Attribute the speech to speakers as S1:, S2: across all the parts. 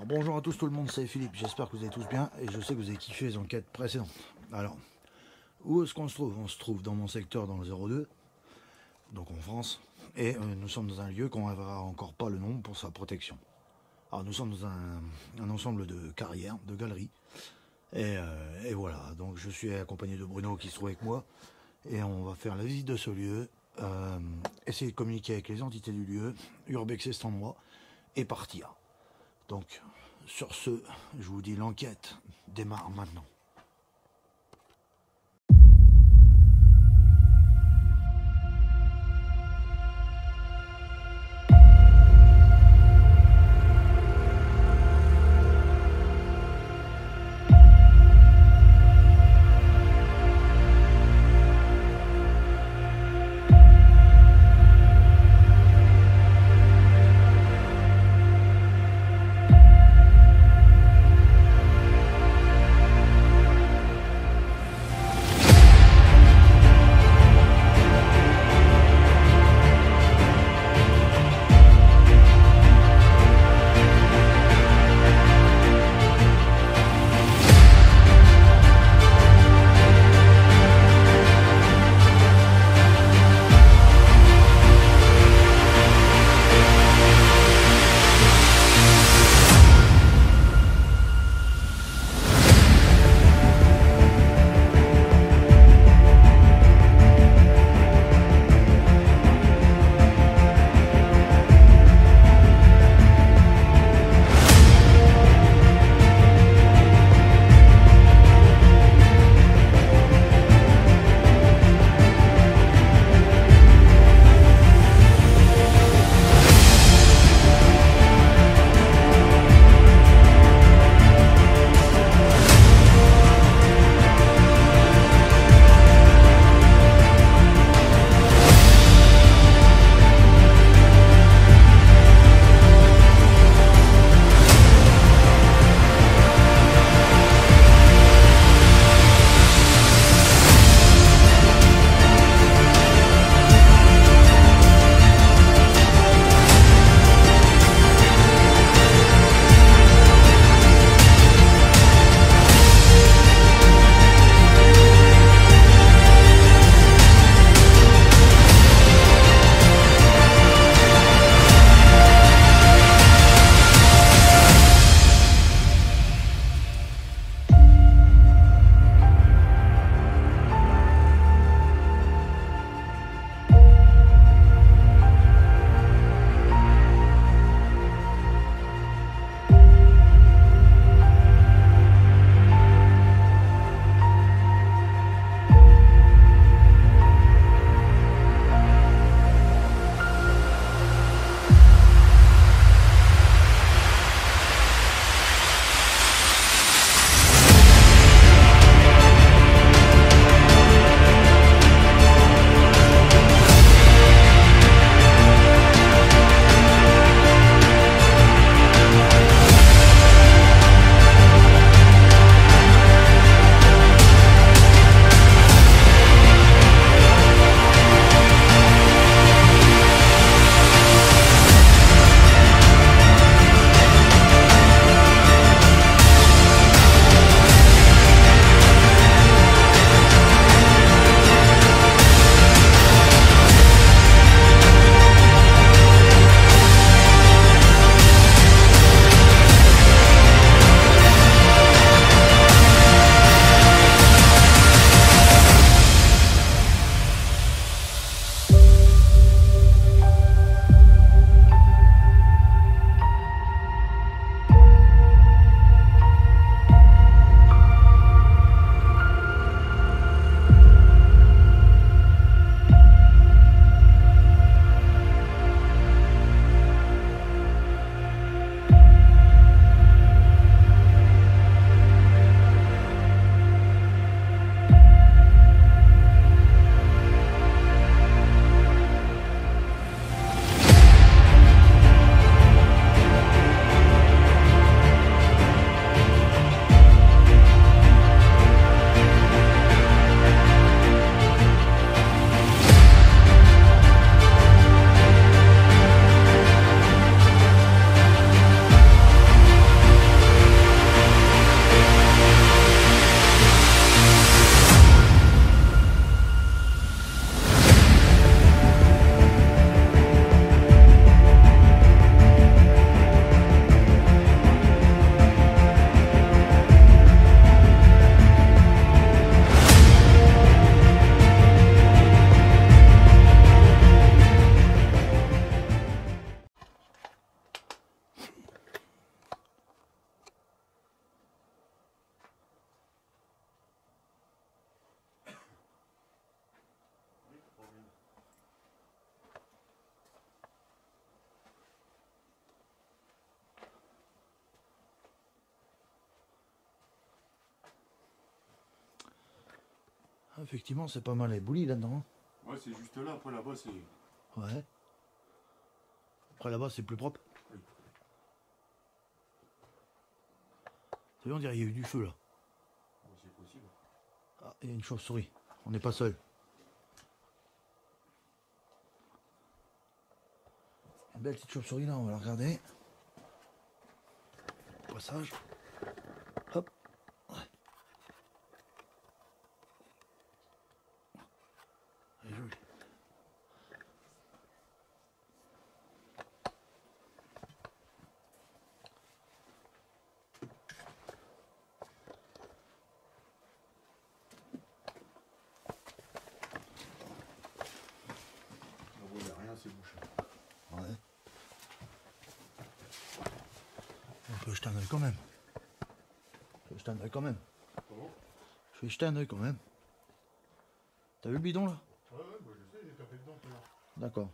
S1: Bonjour à tous tout le monde, c'est Philippe, j'espère que vous allez tous bien et je sais que vous avez kiffé les enquêtes précédentes. Alors, où est-ce qu'on se trouve? On se trouve dans mon secteur dans le 02, donc en France, et nous sommes dans un lieu qu'on n'avra encore pas le nom pour sa protection. Alors nous sommes dans un ensemble de carrières, de galeries, et voilà, donc je suis accompagné de Bruno qui se trouve avec moi, et on va faire la visite de ce lieu, essayer de communiquer avec les entités du lieu, urbexer cet endroit, et partir. Donc, sur ce, je vous dis, l'enquête démarre maintenant. Effectivement, c'est pas mal éboulis là-dedans.
S2: Ouais, c'est juste là, après là-bas, c'est...
S1: Ouais. Après là-bas, c'est plus propre.
S2: Oui.
S1: C'est bien, on dirait qu'il y a eu du feu là.
S2: Ouais, c'est possible.
S1: Ah, il y a une chauve-souris. On n'est pas seul. Une belle petite chauve-souris là, on va la regarder. Passage. Hop. Ouais. Elle est jolie.
S2: On voit rien, c'est bouché.
S1: Ouais. On peut jeter un œil quand même. Je vais jeter un œil quand même.
S2: Comment?
S1: Je vais jeter un œil quand même. T'as vu le bidon là?
S2: Ouais, bah, je sais, j'ai tapé dedans tout à l'heure.
S1: D'accord.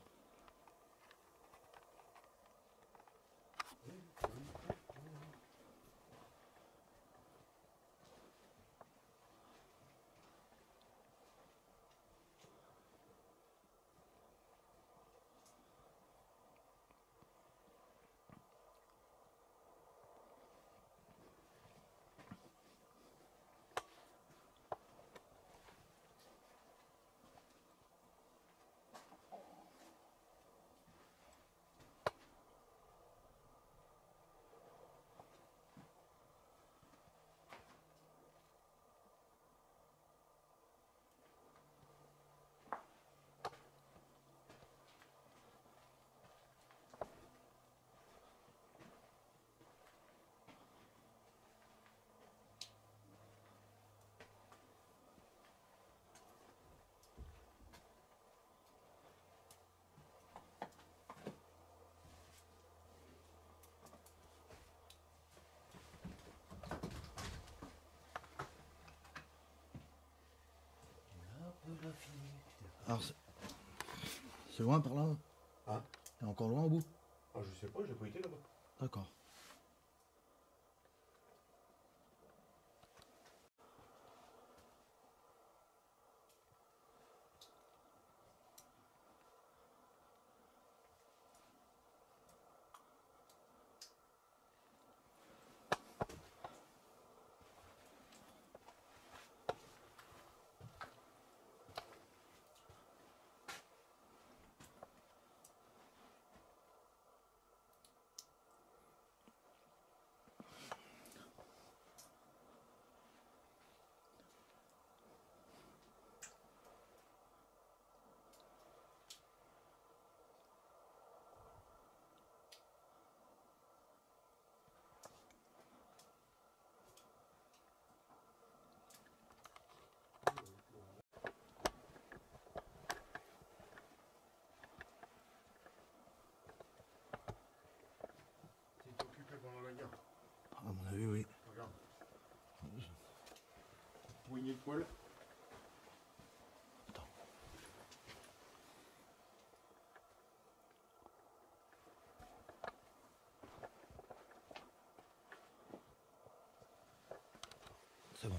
S1: Alors, c'est loin par là?
S2: Hein?
S1: C'est encore loin au bout?
S2: Ah, je sais pas, j'ai pas été là-bas.
S1: D'accord.
S2: T'es occupé pendant la guerre.
S1: À mon avis, oui.
S2: Regarde. Poignée de poil.
S1: Attends. C'est bon.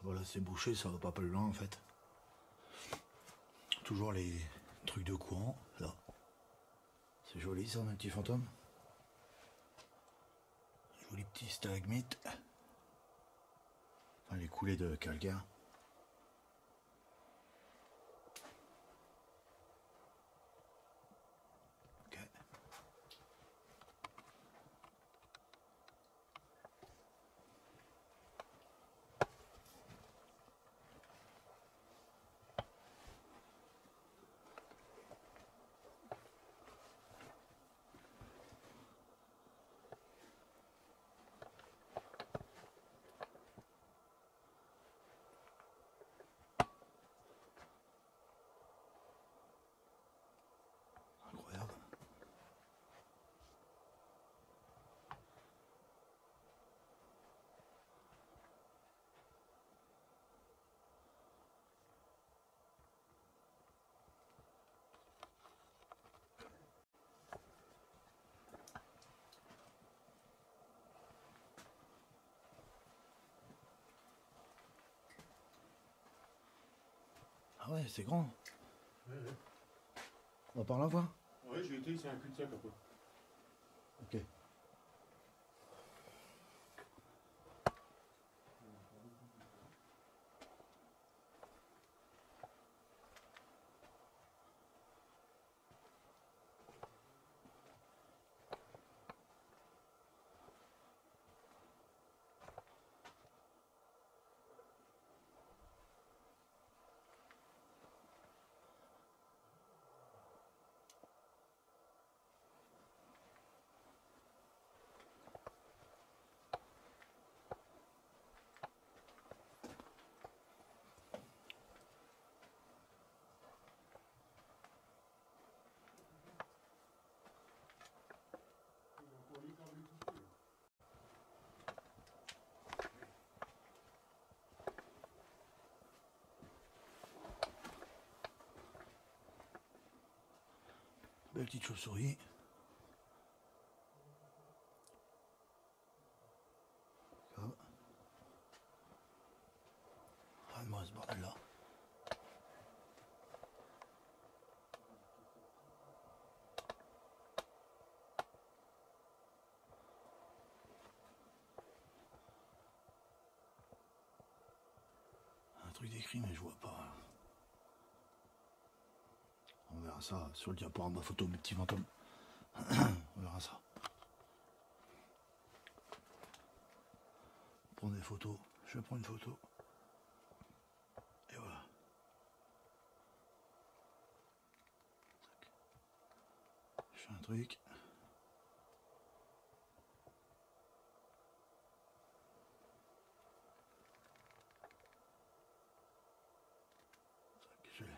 S1: Voilà, c'est bouché, ça va pas plus loin en fait. Toujours les trucs de courant, là. C'est joli ça, un petit fantôme. Joli petit stalagmite. Enfin, les coulées de calcaire. Ok. Incroyable. Ah ouais, c'est grand.
S2: Ouais, ouais.
S1: On va par là voir.
S2: Ouais, j'ai été, c'est un cul-de-sac après.
S1: Ok. Belle petite chauve-souris. Ah, moi ce bordel là. Un truc d'écrit mais je vois pas. On verra ça sur le diaporama photo, mes petits fantômes. On verra ça. Prendre des photos. Je vais prendre une photo. Et voilà. Je fais un truc. Je l'ai.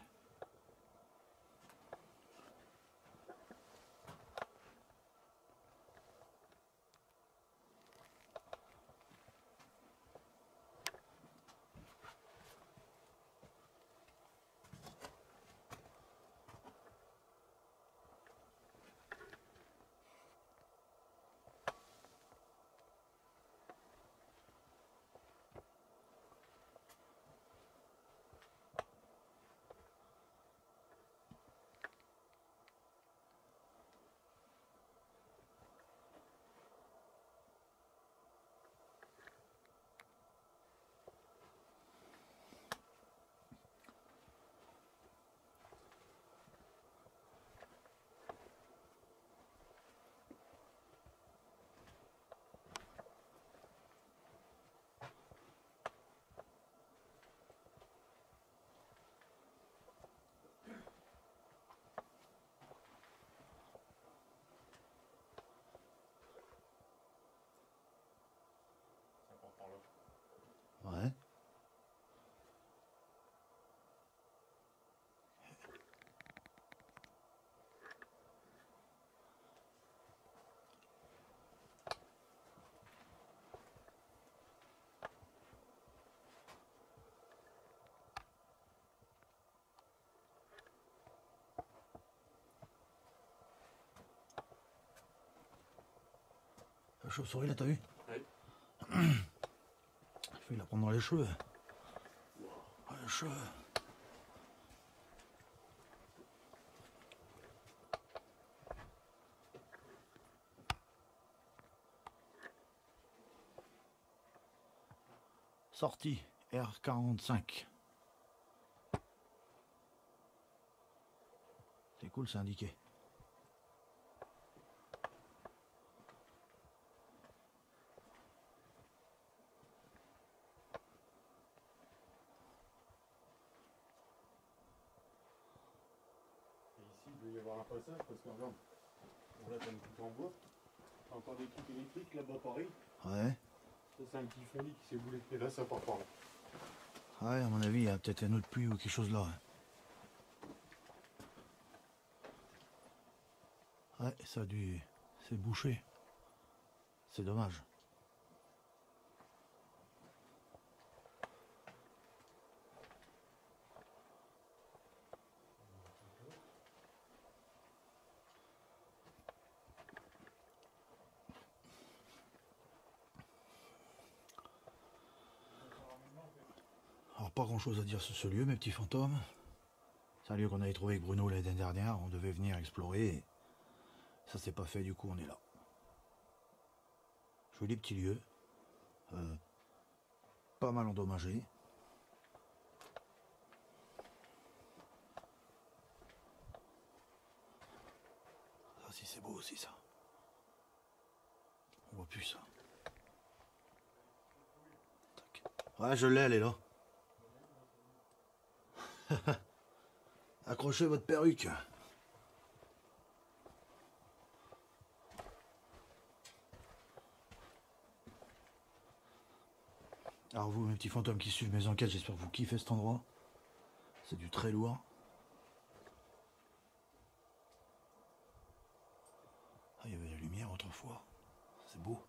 S2: Ça part par là.
S1: Ouais. La chauve-souris là, t'as vu?
S2: Ouais.
S1: Il faut la prendre dans les cheveux.
S2: Wow.
S1: Les cheveux. Sortie R45. C'est cool, c'est indiqué.
S2: Et ici, il doit y avoir un passage parce que regarde, là t'as une poutre en bois, t'as encore des trucs électriques là-bas pareil.
S1: Ouais.
S2: Ça c'est un petit fondis qui s'est boulé. Et là ça part par là.
S1: Ouais, à mon avis, il y a peut-être un autre puits ou quelque chose là. Ouais, ça a dû... C'est bouché. C'est dommage. Alors pas grand chose à dire sur ce lieu, mes petits fantômes. C'est un lieu qu'on avait trouvé avec Bruno l'année dernière. On devait venir explorer. Et ça s'est pas fait, du coup on est là. Joli petit lieu. Pas mal endommagé. Ça si c'est beau aussi ça. On voit plus ça. Tac. Ouais, je l'ai, elle est là. Accrochez votre perruque. Alors vous, mes petits fantômes qui suivent mes enquêtes, j'espère que vous kiffez cet endroit. C'est du très lourd. Ah, il y avait la lumière autrefois. C'est beau.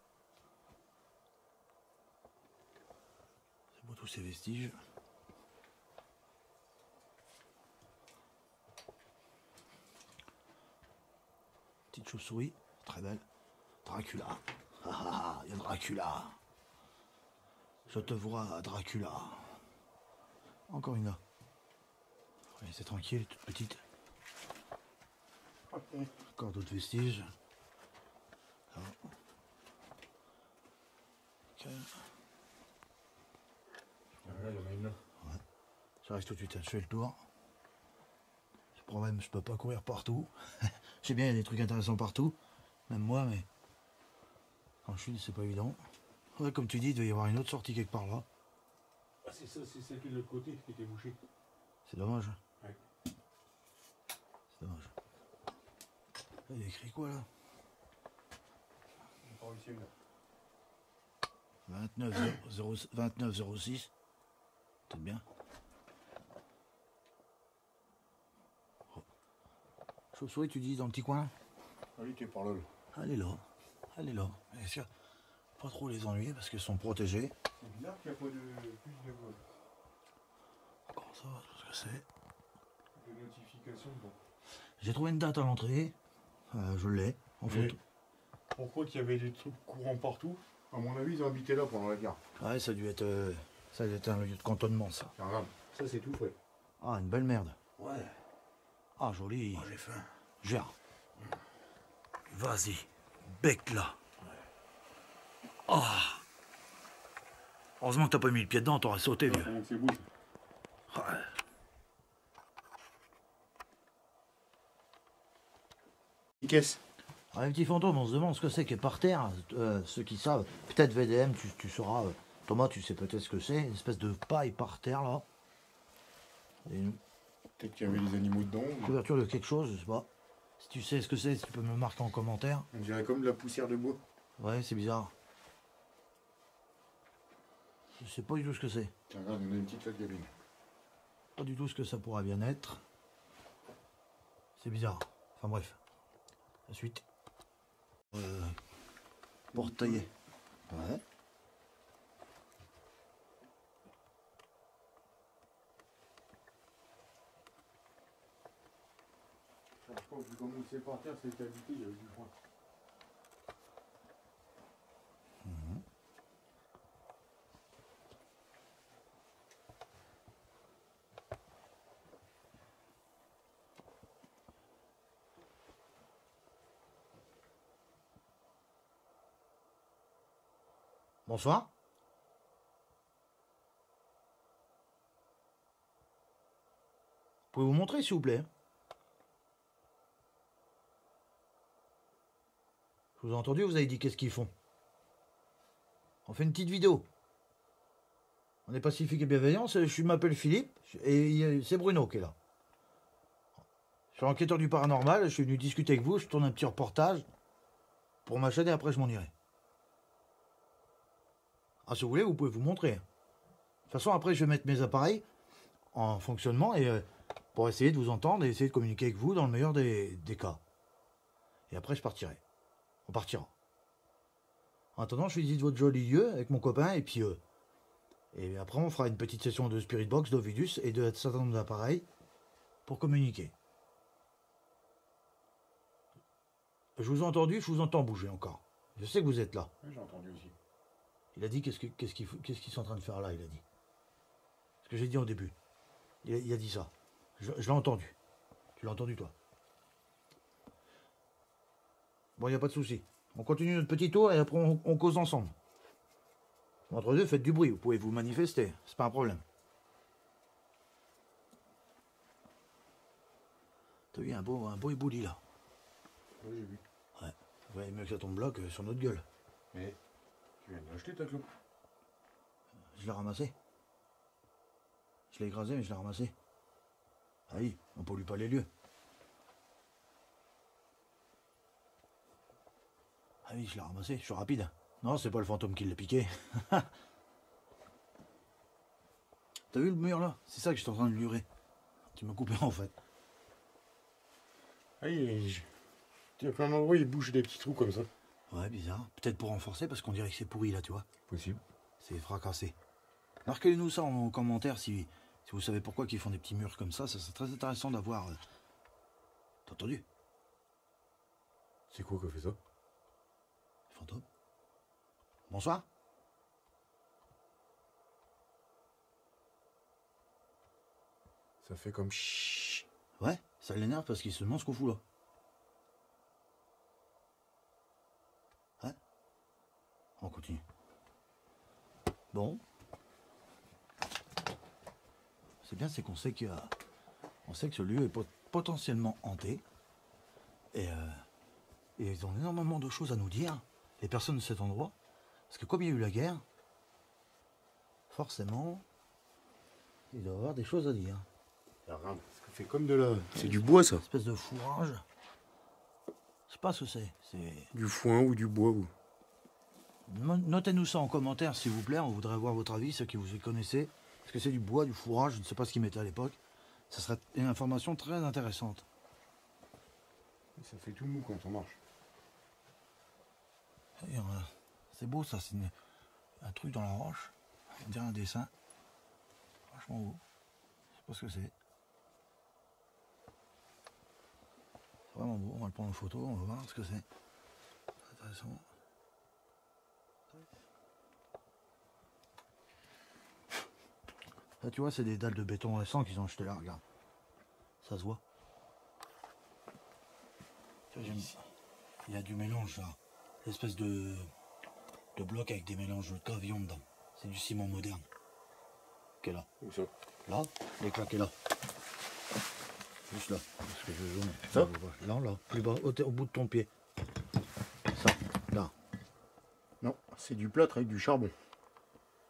S1: C'est beau tous ces vestiges. Petite chauve-souris, très belle. Dracula. Ah, il y a Dracula. Je te vois, Dracula. Encore une là. Allez, c'est tranquille, toute petite. Encore d'autres vestiges. Là. Ok.
S2: Ah, là, il y en a une là.
S1: Ouais. J'arrive tout de suite, je fais le tour. Le problème, je peux pas courir partout. Je sais bien, il y a des trucs intéressants partout. Même moi, mais quand je suis, c'est pas évident. Ouais, comme tu dis, il doit y avoir une autre sortie quelque part là.
S2: Ah, c'est ça, c'est celle qui est de l'autre côté qui était bouchée.
S1: C'est dommage.
S2: Ouais.
S1: C'est dommage. Là, il y a écrit quoi là?
S2: Encore ici, là.
S1: 2906. Peut-être bien. Oh. Chauve-souris, tu dis dans le petit coin?
S2: Allez, tu es par là.
S1: Elle est là. Elle est là. Bien sûr. Pas trop les ennuyer parce qu'elles sont protégées.
S2: C'est bizarre qu'il n'y a pas de plus de
S1: Comment ça, tout ce que c'est?
S2: notification. Bon.
S1: J'ai trouvé une date à l'entrée. Je l'ai en photo.
S2: Pourquoi qu'il y avait des trucs courants partout? À mon avis, ils ont habité là pendant la guerre.
S1: Ouais, ça a dû être un lieu de cantonnement, ça.
S2: Ah, regarde, ça c'est tout frais.
S1: Ah, une belle merde.
S2: Ouais.
S1: Ah, joli.
S2: J'ai faim.
S1: Gère. Vas-y. Bec là. Ah. Heureusement que t'as pas mis le pied dedans, t'aurais sauté, vieux.
S2: Comment c'est beau.
S1: Ouais.
S2: Caisse.
S1: Ah, les petits fantômes, on se demande ce que c'est qui est par terre. Ceux qui savent, peut-être VDM, tu sauras. Thomas, tu sais peut-être ce que c'est. Une espèce de paille par terre là. Et une
S2: Peut-être qu'il y avait des animaux dedans.
S1: couverture de quelque chose, je sais pas. Si tu sais ce que c'est, si tu peux me le marquer en commentaire.
S2: On dirait comme de la poussière de bois.
S1: Ouais, c'est bizarre. Je sais pas du tout ce que c'est.
S2: Tiens, regarde, on a une petite latte cabine.
S1: Pas du tout ce que ça pourrait bien être. C'est bizarre. Enfin bref. La suite. Pour tailler. Ouais.
S2: Je sais pas, vu comment il s'est par terre, c'était habité, il y avait du froid.
S1: Bonsoir. Pouvez vous montrer, s'il vous plaît? Je vous ai entendu, vous avez dit qu'est-ce qu'ils font. On fait une petite vidéo. On est pacifique et bienveillant. Je m'appelle Philippe et c'est Bruno qui est là. Je suis enquêteur du paranormal. Je suis venu discuter avec vous. Je tourne un petit reportage pour ma chaîne et après je m'en irai. Ah, si vous voulez, vous pouvez vous montrer. De toute façon, après, je vais mettre mes appareils en fonctionnement et pour essayer de vous entendre et essayer de communiquer avec vous dans le meilleur des cas. Et après, je partirai. On partira. En attendant, je visite votre joli lieu avec mon copain et puis et après on fera une petite session de Spirit Box, d'Ovidus et de certain nombre d'appareils pour communiquer. Je vous ai entendu, je vous entends bouger encore. Je sais que vous êtes là.
S2: Oui, j'ai entendu aussi.
S1: Il a dit qu'est-ce qu'ils sont en train de faire là, il a dit. Ce que j'ai dit au début. Il a dit ça. Je l'ai entendu. Tu l'as entendu toi? Bon, il n'y a pas de souci. On continue notre petit tour et après on cause ensemble. Entre deux, faites du bruit, vous pouvez vous manifester, c'est pas un problème. T'as vu un beau ébouli là?
S2: Oui, j'ai vu.
S1: Ouais, il valait mieux que ça tombe là que sur notre gueule.
S2: Mais tu viens de l'acheter ta clope?
S1: Je l'ai ramassé. Je l'ai écrasé, mais je l'ai ramassé. Ah oui, on pollue pas les lieux. Ah oui, je l'ai ramassé, je suis rapide. Non, c'est pas le fantôme qui l'a piqué. T'as vu le mur là? C'est ça que j'étais en train de lurer. Tu m'as coupé en fait.
S2: Ah, il y a plein d'endroits, il bouge des petits trous comme ça.
S1: Ouais, bizarre. Peut-être pour renforcer parce qu'on dirait que c'est pourri là, tu vois.
S2: Possible.
S1: C'est fracassé. Marquez-nous ça en commentaire si vous savez pourquoi ils font des petits murs comme ça. Ça serait très intéressant d'avoir. T'as entendu?
S2: C'est quoi qui a fait ça?
S1: Les fantômes. Bonsoir.
S2: Ça fait comme chut.
S1: Ouais, ça l'énerve parce qu'il se demande ce qu'on fout là. Ouais. On continue. Bon. C'est bien, c'est qu'on sait on sait que ce lieu est potentiellement hanté. Et ils ont énormément de choses à nous dire, les personnes de cet endroit. Parce que comme il y a eu la guerre, forcément, il doit y avoir des choses à dire.
S2: Regarde, ça fait comme de la... C'est du bois ça.
S1: Une espèce de fourrage. Je sais pas ce que c'est.
S2: Du foin ou du bois ou...
S1: Notez-nous ça en commentaire s'il vous plaît, on voudrait voir votre avis, ceux qui vous y connaissez. Est-ce que c'est du bois, du fourrage, je ne sais pas ce qu'ils mettaient à l'époque. Ça serait une information très intéressante.
S2: Ça fait tout mou quand on marche.
S1: C'est beau ça, c'est un truc dans la roche. On dirait un dessin. Franchement beau. Je sais pas ce que c'est. C'est vraiment beau, on va le prendre en photo, on va voir ce que c'est. Intéressant. Là tu vois, c'est des dalles de béton récent qu'ils ont jeté là, regarde. Ça se voit. Il y a du mélange là. L'espèce de bloc avec des mélanges de gravillon dedans. C'est du ciment moderne. Qui est là.
S2: Où ça?
S1: Là, les claques est là. Juste là. Parce que je vais zoomer.
S2: Ça?
S1: Là, là. Plus bas, au bout de ton pied. Ça, là.
S2: Non, c'est du plâtre avec du charbon.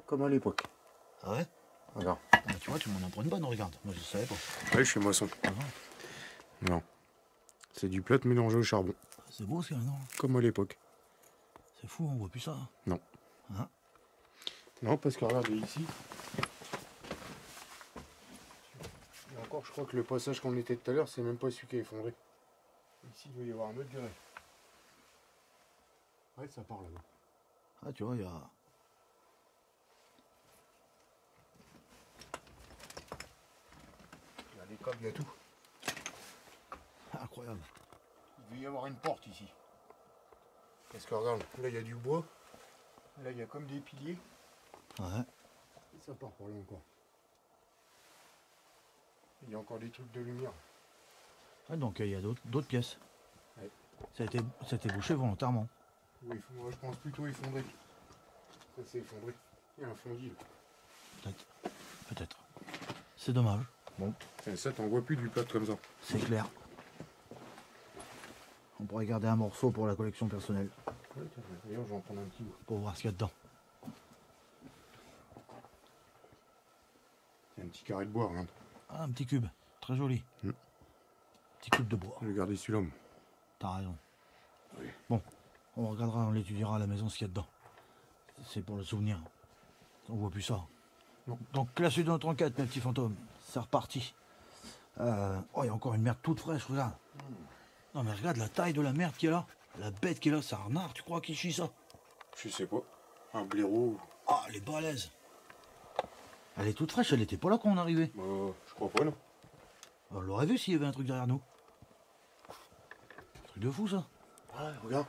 S2: Comme à l'époque.
S1: Ah ouais?
S2: Regarde.
S1: Ah, tu vois, tu m'en apprends une bonne, regarde. Moi, je savais pas.
S2: Ouais, je suis maçon.
S1: Ah,
S2: Non. C'est du plâtre mélangé au charbon.
S1: c'est beau, ça, non?
S2: Comme à l'époque.
S1: C'est fou, on voit plus ça.
S2: Non.
S1: Hein?
S2: Non, parce que regardez ici. Et encore, je crois que le passage qu'on était tout à l'heure, c'est même pas celui qui est effondré. Ici, il doit y avoir un autre grès. Ouais, ça part là-bas.
S1: Ah, tu vois, il y a...
S2: Il y a les câbles, il y a tout.
S1: Incroyable.
S2: Il devait y avoir une porte ici. Parce que regarde, là il y a du bois. Là il y a comme des piliers.
S1: Ouais.
S2: Et ça part pour là encore. Il y a encore des trucs de lumière.
S1: Ouais, donc il y a d'autres pièces.
S2: Ouais.
S1: Ça a été bouché volontairement.
S2: Oui, moi je pense plutôt effondré. Ça s'est effondré. Il y a un fondil.
S1: Peut-être. Peut-être. C'est dommage. Bon.
S2: Et ça, t'en vois plus du plâtre comme ça.
S1: C'est clair. On pourrait garder un morceau pour la collection personnelle.
S2: Ouais, d'ailleurs, je vais en prendre un petit bout.
S1: Pour voir ce qu'il y a dedans.
S2: C'est un petit carré de bois, regarde.
S1: Ah, un petit cube. Très joli. Petit cube de bois.
S2: Je vais garder celui-là.
S1: T'as raison.
S2: Oui.
S1: Bon, on regardera, on l'étudiera à la maison ce qu'il y a dedans. C'est pour le souvenir. On voit plus ça.
S2: Non.
S1: Donc la suite de notre enquête, mes petits fantômes. C'est reparti. Oh, il y a encore une merde toute fraîche, regarde. Non mais regarde la taille de la merde qui est là. La bête qui est là, c'est un renard, tu crois qu'il chie ça?
S2: Je sais pas. Un blaireau.
S1: Ah, elle est balèze. Elle est toute fraîche, elle était pas là quand on arrivait.
S2: Je crois pas, non.
S1: On l'aurait vu s'il y avait un truc derrière nous. Truc de fou ça.
S2: Ouais, regarde.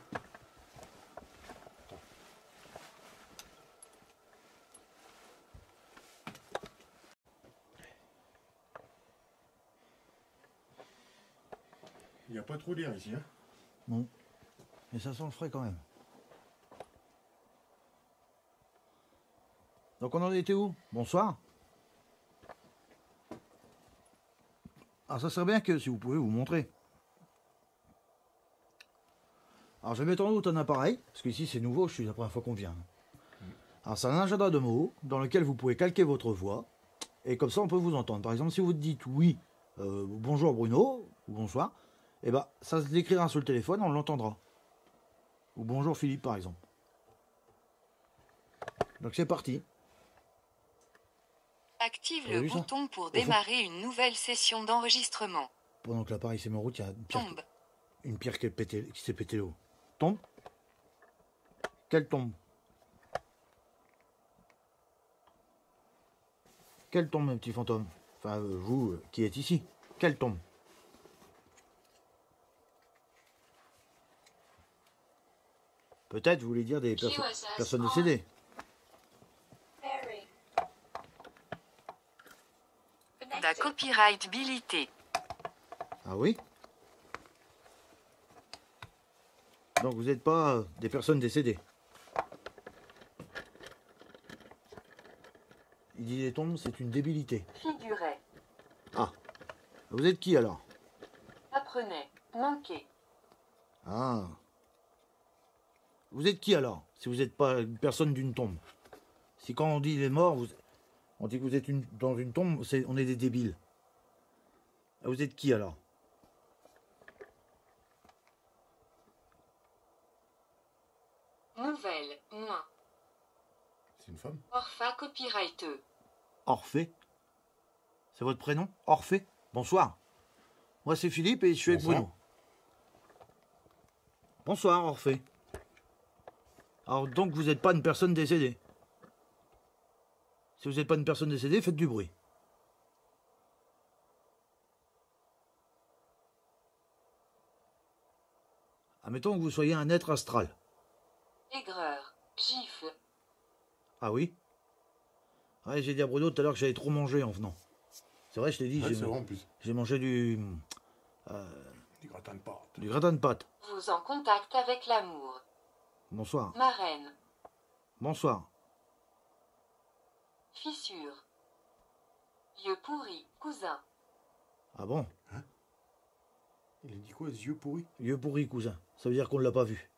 S2: Il n'y a pas trop d'air ici, hein.
S1: Bon. Mais ça sent le frais quand même. Donc on en était où? Bonsoir. Alors ça serait bien que si vous pouvez vous montrer. Alors je vais mettre en route un appareil, parce qu'ici c'est nouveau, je suis la première fois qu'on vient. Alors c'est un agenda de mots dans lequel vous pouvez calquer votre voix, et comme ça on peut vous entendre. Par exemple si vous dites oui, bonjour Bruno, ou bonsoir, et ben ça se décrira sur le téléphone, on l'entendra. Ou bonjour Philippe par exemple. Donc c'est parti.
S3: Active
S1: Vous avez
S3: le
S1: vu ça?
S3: bouton pour démarrer une nouvelle session d'enregistrement.
S1: Pendant que l'appareil s'est mis en route, il y a
S3: Tombe.
S1: une pierre qui s'est pété le haut. Tombe. Quelle tombe? Quelle tombe, mes petits fantômes? Enfin, vous qui êtes ici. Quelle tombe? Peut-être vous voulez dire des personnes décédées.
S3: Da copyrightabilité.
S1: Ah oui? Donc vous n'êtes pas des personnes décédées. Il dit les tombes, c'est une débilité.
S3: Figurait.
S1: Ah. Vous êtes qui alors?
S3: Apprenait. Manquait.
S1: Ah. Vous êtes qui alors? Si vous n'êtes pas une personne d'une tombe. Si quand on dit les morts, on dit que vous êtes dans une tombe, on est des débiles. Vous êtes qui alors?
S3: Nouvelle. Moins.
S2: C'est une femme.
S3: Orpha copyrighteux.
S1: Orphée? C'est votre prénom? Orphée? Bonsoir. Moi c'est Philippe et je suis avec
S2: Bonsoir.
S1: Bruno. Bonsoir Orphée. Alors donc vous n'êtes pas une personne décédée. Si vous n'êtes pas une personne décédée, faites du bruit. Admettons que vous soyez un être astral.
S3: Aigreur. Gifle.
S1: Ah oui? Ouais, j'ai dit à Bruno tout à l'heure que j'avais trop mangé en venant. C'est vrai, je t'ai dit,
S2: Ouais, c'est vrai en plus.
S1: j'ai mangé du
S2: Du gratin de pâte.
S1: gratin de pâte.
S3: Vous en contact avec l'amour.
S1: Bonsoir.
S3: Marraine.
S1: Bonsoir.
S3: Fissure. Yeux pourris. Cousin.
S1: Ah bon?
S2: Il a dit quoi, les yeux pourris?
S1: Yeux pourris, cousin. Ça veut dire qu'on ne l'a pas vu.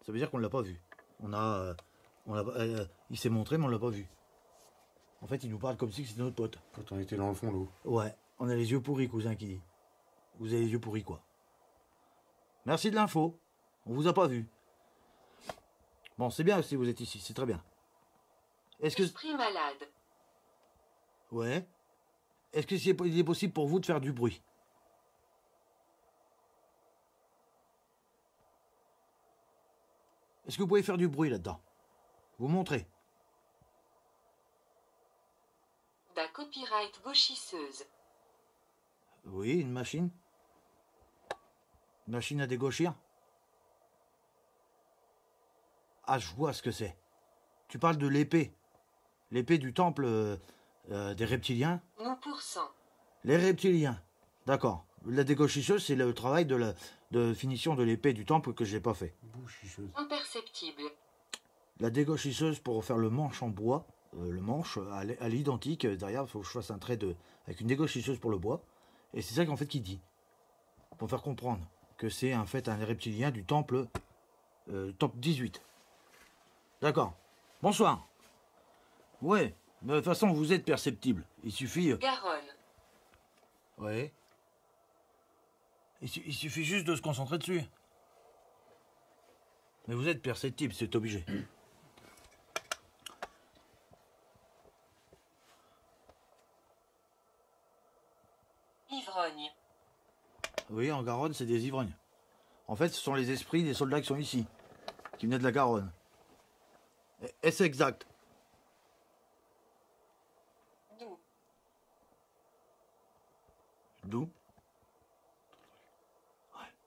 S1: Ça veut dire qu'on ne l'a pas vu. Il s'est montré, mais on ne l'a pas vu. En fait, il nous parle comme si c'était notre pote.
S2: Quand on était dans le fond, là-haut.
S1: Ouais, on a les yeux pourris, cousin, qui dit. Vous avez les yeux pourris, quoi. Merci de l'info. On vous a pas vu. Bon, c'est bien si vous êtes ici, c'est très bien. Est-ce que...
S3: Esprit malade.
S1: Ouais. Est-ce que il est possible pour vous de faire du bruit? Est-ce que vous pouvez faire du bruit là-dedans? Vous montrez.
S3: Da copyright gauchisseuse.
S1: Oui, une machine. Une machine à dégauchir. Ah, je vois ce que c'est. Tu parles de l'épée. L'épée du temple des reptiliens.
S3: Nous pourcent.
S1: Les reptiliens. D'accord. La dégauchisseuse, c'est le travail de finition de l'épée du temple que j'ai pas fait.
S2: Bouchicheuse.
S3: Imperceptible.
S1: La dégauchisseuse, pour faire le manche en bois, le manche à l'identique. Derrière, il faut que je fasse un trait avec une dégauchisseuse pour le bois. Et c'est ça qu'en fait qu'il dit. Pour faire comprendre que c'est en fait un reptilien du temple 18. D'accord. Bonsoir. Ouais, de toute façon, vous êtes perceptible. Il suffit...
S3: Garonne.
S1: Ouais. Il suffit juste de se concentrer dessus. Mais vous êtes perceptible, c'est obligé.
S3: Ivrogne.
S1: Oui, en Garonne, c'est des ivrognes. En fait, ce sont les esprits des soldats qui sont ici, qui venaient de la Garonne. Est-ce exact?
S3: Doux.
S1: D'où?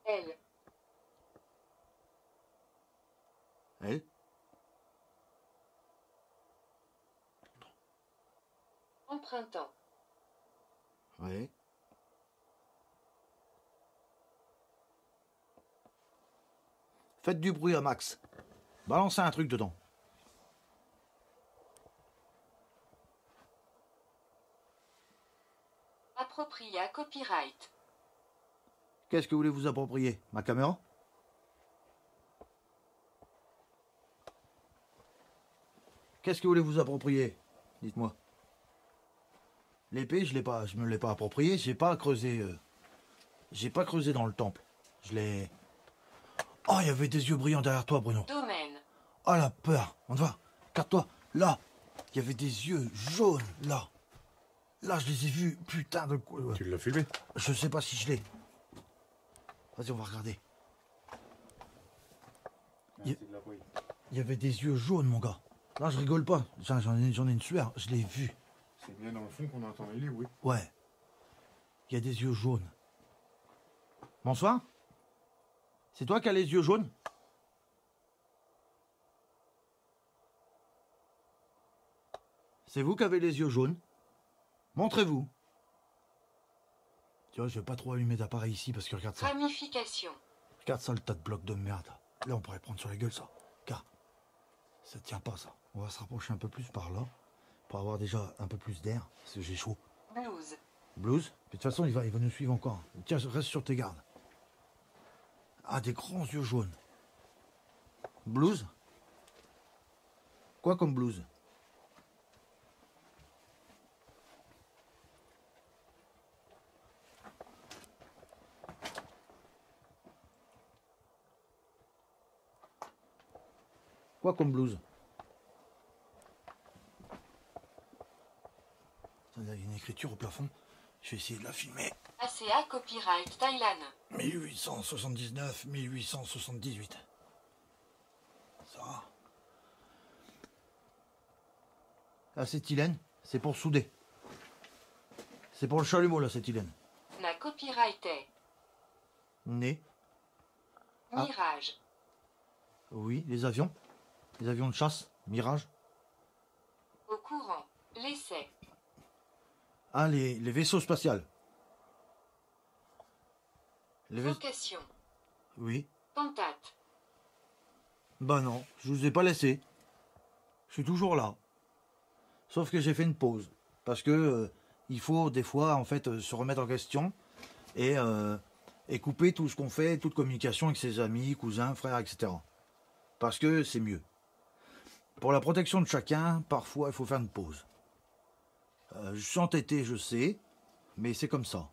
S3: Elle.
S1: Elle?
S3: Empruntant.
S1: Oui. Faites du bruit à max. Balancez un truc dedans.
S3: Approprié à copyright.
S1: Qu'est-ce que vous voulez vous approprier? Ma caméra? Qu'est-ce que vous voulez vous approprier? Dites-moi. L'épée, je me l'ai pas appropriée, j'ai pas creusé dans le temple. Je l'ai... Oh, il y avait des yeux brillants derrière toi, Bruno.
S3: Domaine.
S1: Oh, la peur. On te voit. Regarde-toi. Là. Il y avait des yeux jaunes, là. Là, je les ai vus. Putain de quoi.
S2: Tu l'as filmé?
S1: Je sais pas si je l'ai. Vas-y, on va regarder. Il y avait des yeux jaunes, mon gars. Là, je rigole pas. J'en ai une sueur. Je l'ai vu.
S2: C'est bien dans le fond qu'on entend les oui.
S1: Ouais. Il y a des yeux jaunes. Bonsoir. C'est toi qui as les yeux jaunes? C'est vous qui avez les yeux jaunes? Montrez-vous. Tu vois, je vais pas trop allumer d'appareil ici parce que regarde ça.
S3: Ramification.
S1: Regarde ça, le tas de blocs de merde. Là, on pourrait prendre sur la gueule ça. Car ça tient pas ça. On va se rapprocher un peu plus par là pour avoir déjà un peu plus d'air parce que j'ai chaud.
S3: Blouse.
S1: Blues. De toute façon, il va nous suivre encore. Tiens, reste sur tes gardes. Ah, des grands yeux jaunes. Blues? Quoi comme blues? Quoi comme blues? Il y a une écriture au plafond. Je vais essayer de la filmer.
S3: ACA copyright Thailand.
S1: 1879, 1878. Ça. Acétylène, c'est pour souder. C'est pour le chalumeau, l'acétylène.
S3: Na copyrighté.
S1: Né. Ah.
S3: Mirage.
S1: Oui, les avions. Les avions de chasse. Mirage.
S3: Au courant. L'essai.
S1: Ah, les vaisseaux spatials.
S3: Vocation.
S1: Oui.
S3: Cantate.
S1: Bah non, je vous ai pas laissé. Je suis toujours là. Sauf que j'ai fait une pause. Parce que il faut des fois en fait se remettre en question et couper tout ce qu'on fait, toute communication avec ses amis, cousins, frères, etc. Parce que c'est mieux. Pour la protection de chacun, parfois il faut faire une pause. Je suis entêté, je sais, mais c'est comme ça.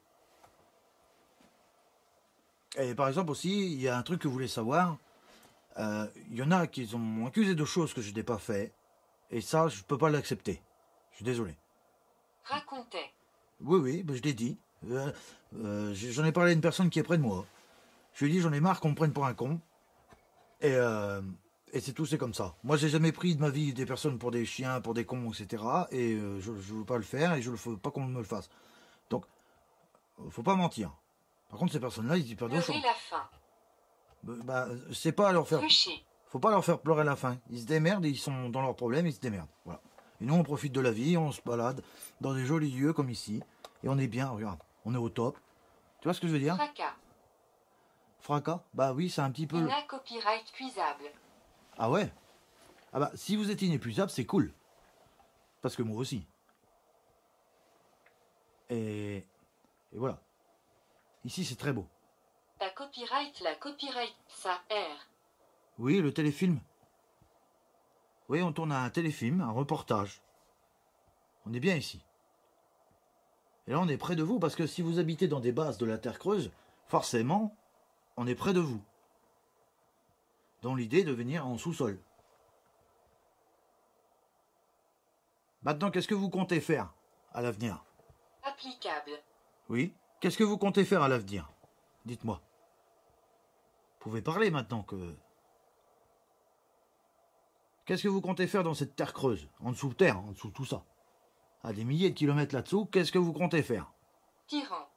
S1: Et par exemple aussi, il y a un truc que vous voulez savoir. Il y en a qui m'ont accusé de choses que je n'ai pas fait. Et ça, je ne peux pas l'accepter. Je suis désolé.
S3: Racontait.
S1: Oui, ben je l'ai dit. J'en ai parlé à une personne qui est près de moi. Je lui ai dit, j'en ai marre qu'on me prenne pour un con. Et c'est tout, c'est comme ça. Moi, j'ai jamais pris de ma vie des personnes pour des chiens, pour des cons, etc. Et je ne veux pas le faire et je ne veux pas qu'on me le fasse. Donc, faut pas mentir. Par contre, ces personnes-là, ils y perdent au champ.
S3: Pleurer la faim.
S1: Bah, c'est pas à leur faire...
S3: Crucher.
S1: Faut pas leur faire pleurer la faim. Ils se démerdent, ils sont dans leurs problèmes, ils se démerdent. Voilà. Et nous, on profite de la vie, on se balade dans des jolis lieux comme ici. Et on est bien, regarde, on est au top. Tu vois ce que je veux dire?
S3: Fracas.
S1: Fracas? Bah oui, c'est un petit peu...
S3: Na copyright cuisable.
S1: Ah ouais? Ah bah, si vous êtes inépuisable, c'est cool. Parce que moi aussi. Et voilà. Ici, c'est très beau.
S3: La copyright, ça, R.
S1: Oui, le téléfilm. Oui, on tourne un téléfilm, un reportage. On est bien ici. Et là, on est près de vous, parce que si vous habitez dans des bases de la Terre creuse, forcément, on est près de vous. Dans l'idée de venir en sous-sol. Maintenant, qu'est-ce que vous comptez faire à l'avenir?
S3: Applicable.
S1: Oui. Qu'est-ce que vous comptez faire à l'avenir? Dites-moi. Vous pouvez parler maintenant que... Qu'est-ce que vous comptez faire dans cette terre creuse? En dessous de terre, en dessous de tout ça. À des milliers de kilomètres là-dessous, qu'est-ce que vous comptez faire?
S3: Tyran.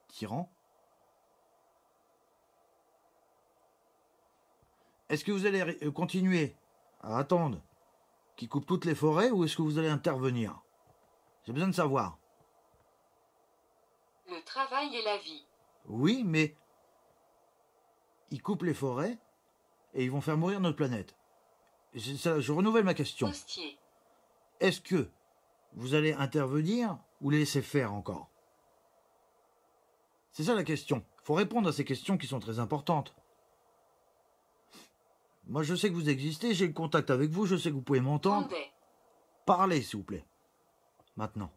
S1: Tyran? Est-ce que vous allez continuer à attendre qu'ils coupent toutes les forêts ou est-ce que vous allez intervenir? J'ai besoin de savoir.
S3: Le travail et la vie.
S1: Oui, mais ils coupent les forêts et ils vont faire mourir notre planète. Je renouvelle ma question.
S3: Postier.
S1: Est-ce que vous allez intervenir ou les laisser faire encore? C'est ça la question. Il faut répondre à ces questions qui sont très importantes. Moi, je sais que vous existez, j'ai le contact avec vous, je sais que vous pouvez m'entendre.
S3: Vendée.
S1: Parlez, s'il vous plaît. Maintenant.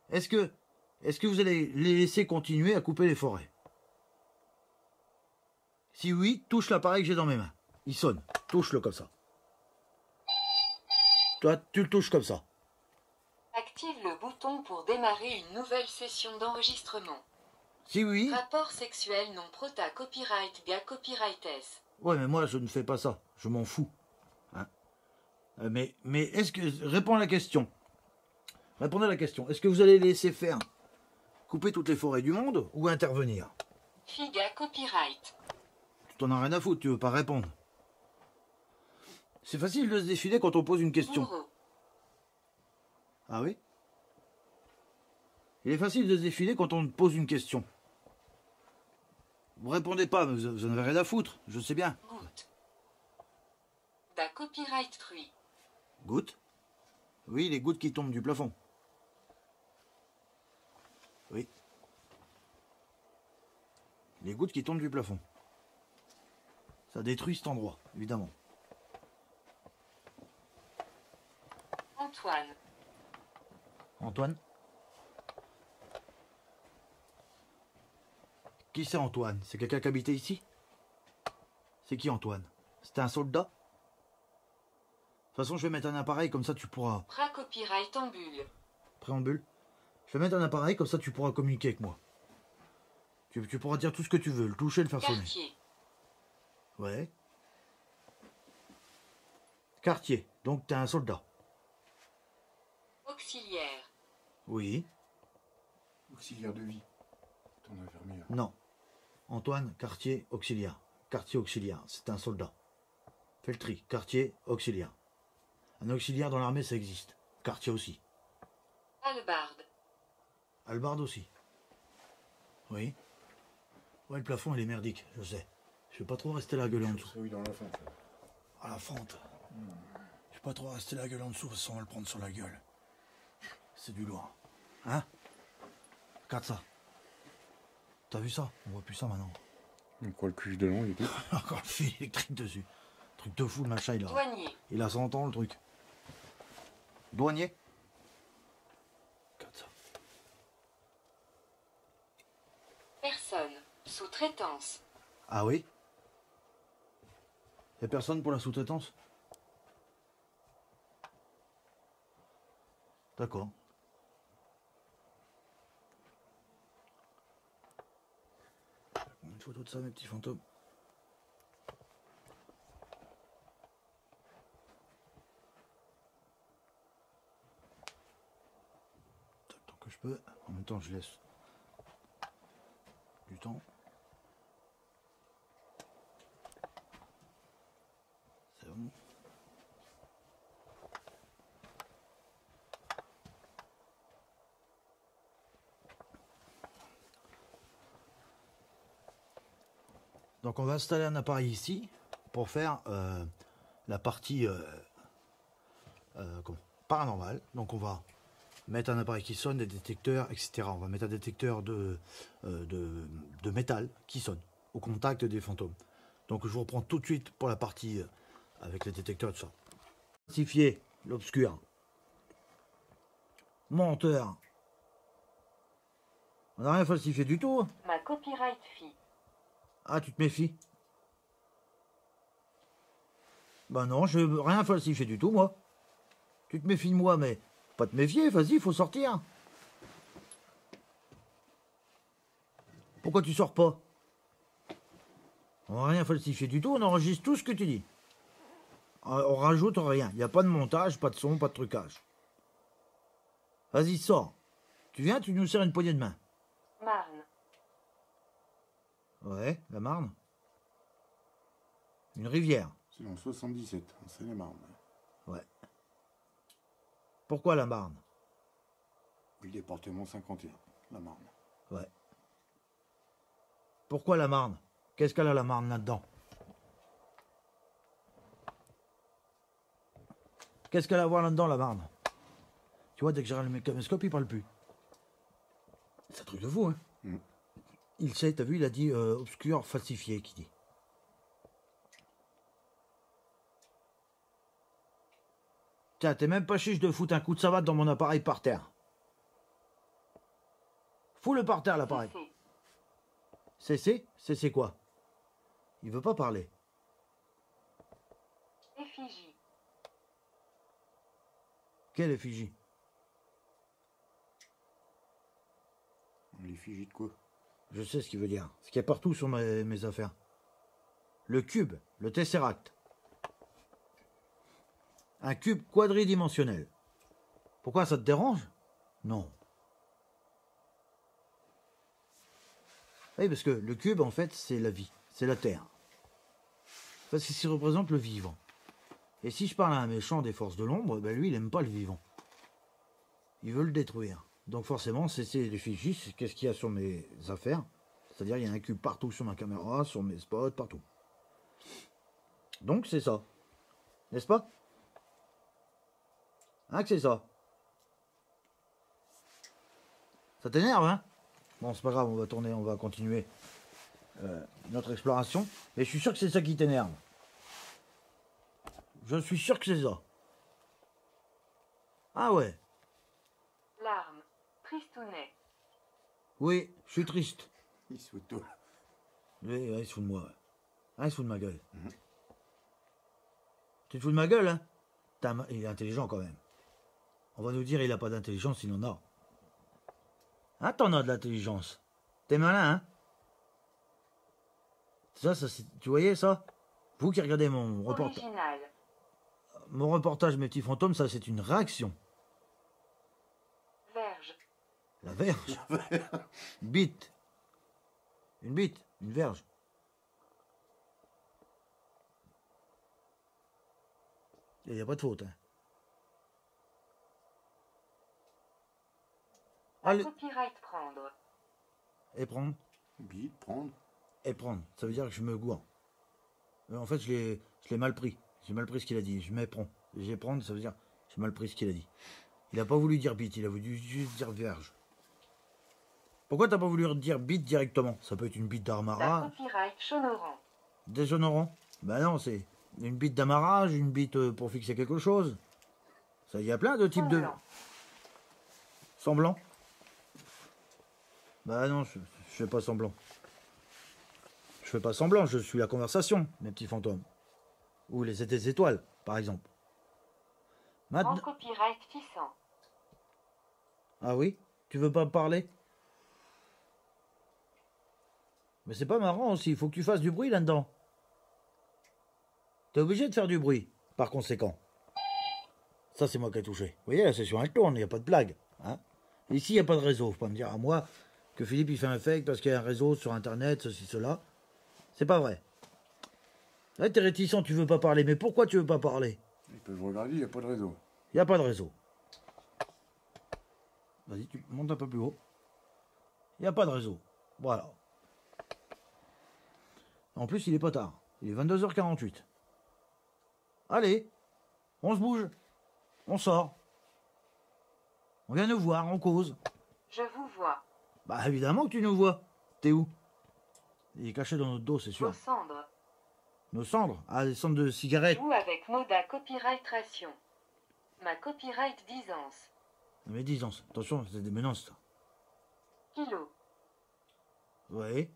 S1: Est-ce que vous allez les laisser continuer à couper les forêts? Si oui, touche l'appareil que j'ai dans mes mains. Il sonne. Touche-le comme ça. Toi, tu le touches comme ça.
S3: Active le bouton pour démarrer une nouvelle session d'enregistrement.
S1: Si oui...
S3: Rapport sexuel non prota copyright ga copyrightes.
S1: Ouais, mais moi, je ne fais pas ça. Je m'en fous. Hein? Mais est-ce que... Réponds à la question. Répondez à la question. Est-ce que vous allez laisser faire couper toutes les forêts du monde ou intervenir?
S3: Figa copyright.
S1: Tu t'en as rien à foutre, tu veux pas répondre. C'est facile de se défiler quand on pose une question.
S3: Bourreau.
S1: Ah oui? Il est facile de se défiler quand on pose une question. Vous répondez pas, vous en avez rien à foutre, je sais bien.
S3: Goutte. Da copyright truie.
S1: Gouttes? Oui, les gouttes qui tombent du plafond. Oui. Les gouttes qui tombent du plafond. Ça détruit cet endroit, évidemment.
S3: Antoine.
S1: Antoine? Qui c'est Antoine? C'est quelqu'un qui habitait ici? C'est qui Antoine? C'était un soldat? De toute façon, je vais mettre un appareil, comme ça tu pourras...
S3: Pra copyright en bulle.
S1: Préambule. Je vais mettre un appareil, comme ça tu pourras communiquer avec moi. Tu pourras dire tout ce que tu veux, le toucher, le faire sonner.
S3: Quartier.
S1: Ouais. Quartier. Donc t'es un soldat.
S3: Auxiliaire.
S1: Oui.
S2: Auxiliaire de vie. Ton infirmière.
S1: Non. Antoine, quartier, auxiliaire. Quartier auxiliaire, c'est un soldat. Fais le tri. Quartier, auxiliaire. Un auxiliaire dans l'armée, ça existe. Quartier aussi.
S3: Hallebarde.
S1: Hallebarde aussi. Oui. Ouais, le plafond, il est merdique, je sais. Je vais pas trop rester la gueule en dessous.
S2: Oui, dans la fente.
S1: À la fente. Je vais pas trop rester la gueule en dessous, parce qu'on va le prendre sur la gueule. C'est du lourd. Hein? Regarde ça. T'as vu ça? On voit plus ça maintenant.
S2: Quoi, le cuche de long, il est tout.
S1: Encore le fil électrique dessus. Truc de fou, le machin, il a...
S3: Douanier.
S1: Il a 100 ans, le truc. Douanier? Regarde ça.
S3: Personne. Sous-traitance.
S1: Ah oui? Y'a personne pour la sous-traitance? D'accord. Une photo de ça, mes petits fantômes. Tant que je peux. En même temps, je laisse du temps. C'est bon. Donc on va installer un appareil ici pour faire la partie paranormal. Donc on va mettre un appareil qui sonne, des détecteurs, etc. On va mettre un détecteur de métal qui sonne au contact des fantômes. Donc je vous reprends tout de suite pour la partie avec les détecteurs et tout ça. Falsifier l'obscur. Menteur. On n'a rien falsifié du tout.
S3: Ma copyright fille.
S1: Ah, tu te méfies? Ben non, je n'ai rien falsifié du tout, moi. Tu te méfies de moi, mais pas te méfier, vas-y, il faut sortir. Pourquoi tu sors pas? On n'a rien falsifié du tout, on enregistre tout ce que tu dis. On rajoute rien, il n'y a pas de montage, pas de son, pas de trucage. Vas-y, sors. Tu viens, tu nous serres une poignée de main.
S3: Marne.
S1: Ouais, la Marne. Une rivière.
S2: C'est en 77, en Seine-et-Marne.
S1: Ouais. Pourquoi la Marne?
S2: Oui, département 51, la Marne.
S1: Ouais. Pourquoi la Marne? Qu'est-ce qu'elle a la Marne là-dedans? Qu'est-ce qu'elle a à voir là-dedans, la Marne? Tu vois, dès que j'ai le caméscope, il parle plus. C'est un truc de fou, hein. Il sait, t'as vu, il a dit obscur, falsifié, qui dit. Tiens, t'es même pas chiche de foutre un coup de savate dans mon appareil par terre. Fous-le par terre, l'appareil. CC? CC quoi? Il veut pas parler.
S3: Effigie.
S1: Quelle effigie?
S2: L'effigie de quoi?
S1: Je sais ce qu'il veut dire. Ce qu'il y a partout sur mes affaires. Le cube, le tesseract. Un cube quadridimensionnel. Pourquoi ça te dérange? Non. Oui, parce que le cube, en fait, c'est la vie. C'est la Terre. Parce que ça représente le vivant. Et si je parle à un méchant des forces de l'ombre, ben lui, il n'aime pas le vivant. Il veut le détruire. Donc forcément, c'est l'effigie, qu'est-ce qu'il y a sur mes affaires. C'est-à-dire, il y a un cube partout sur ma caméra, sur mes spots, partout. Donc c'est ça. N'est-ce pas? Hein, que c'est ça? Ça t'énerve, hein? Bon, c'est pas grave, on va tourner, on va continuer notre exploration. Mais je suis sûr que c'est ça qui t'énerve. Je suis sûr que c'est ça. Ah ouais.
S3: Larmes. Tristounet.
S1: Oui, je suis triste.
S2: Il se fout de toi.
S1: Oui, il se fout de moi. Ouais. Ah, il se fout de ma gueule. Tu te fous de ma gueule, hein? Il est intelligent quand même. On va nous dire il a pas d'intelligence, il en a. Hein, t'en as de l'intelligence. T'es malin, hein? Ça, tu voyais ça? Vous qui regardez mon reportage.
S3: Original.
S1: Mon reportage, mes petits fantômes, ça c'est une réaction.
S3: Verge.
S1: La verge. Bite. Une bite, une verge. Il n'y a pas de faute, hein. Allez.
S3: Copyright prendre.
S1: Et prendre.
S2: Bide, prendre.
S1: Et prendre. Ça veut dire que je me gourre. En fait, je l'ai mal pris. J'ai mal pris ce qu'il a dit. Je m'éprends. J'ai prendre, ça veut dire j'ai mal pris ce qu'il a dit. Il n'a pas voulu dire bite, il a voulu juste dire verge. Pourquoi t'as pas voulu dire bite directement? Ça peut être une bite
S3: La
S1: d'amarrage.
S3: copyright Chonoran.
S1: Déshonorant. Ben non, c'est une bite d'amarrage, une bite pour fixer quelque chose. Ça, il y a plein de types de...
S3: Semblant.
S1: Semblant. Ben non, je fais pas semblant. Je fais pas semblant, je suis la conversation, mes petits fantômes. Ou des étoiles, par exemple.
S3: En
S1: Maintenant...
S3: copyright Tissant.
S1: Ah oui? Tu veux pas me parler? Mais c'est pas marrant aussi, il faut que tu fasses du bruit là-dedans. T'es obligé de faire du bruit, par conséquent. Ça, c'est moi qui ai touché. Vous voyez, la session, elle tourne, il n'y a pas de blague. Hein? Ici, il n'y a pas de réseau. Faut pas me dire à moi que Philippe, il fait un fake parce qu'il y a un réseau sur Internet, ceci, cela. C'est pas vrai. Là, t'es réticent, tu veux pas parler. Mais pourquoi tu veux pas parler?
S2: Ils peuvent regarder, il n'y a pas de réseau.
S1: Il n'y a pas de réseau. Vas-y, tu montes un peu plus haut. Il n'y a pas de réseau. Voilà. En plus, il est pas tard. Il est 22h48. Allez, on se bouge. On sort. On vient nous voir, on cause.
S3: Je vous vois.
S1: Bah évidemment que tu nous vois. T'es où? Il est caché dans notre dos, c'est sûr.
S3: Vos cendres.
S1: Nos cendres? Ah, les cendres de cigarettes.
S3: Joue avec Moda Copyrightration. Ma copyright 10 ans.
S1: Mais 10 ans, attention, c'est des menaces, ça.
S3: Kilo.
S1: Ouais.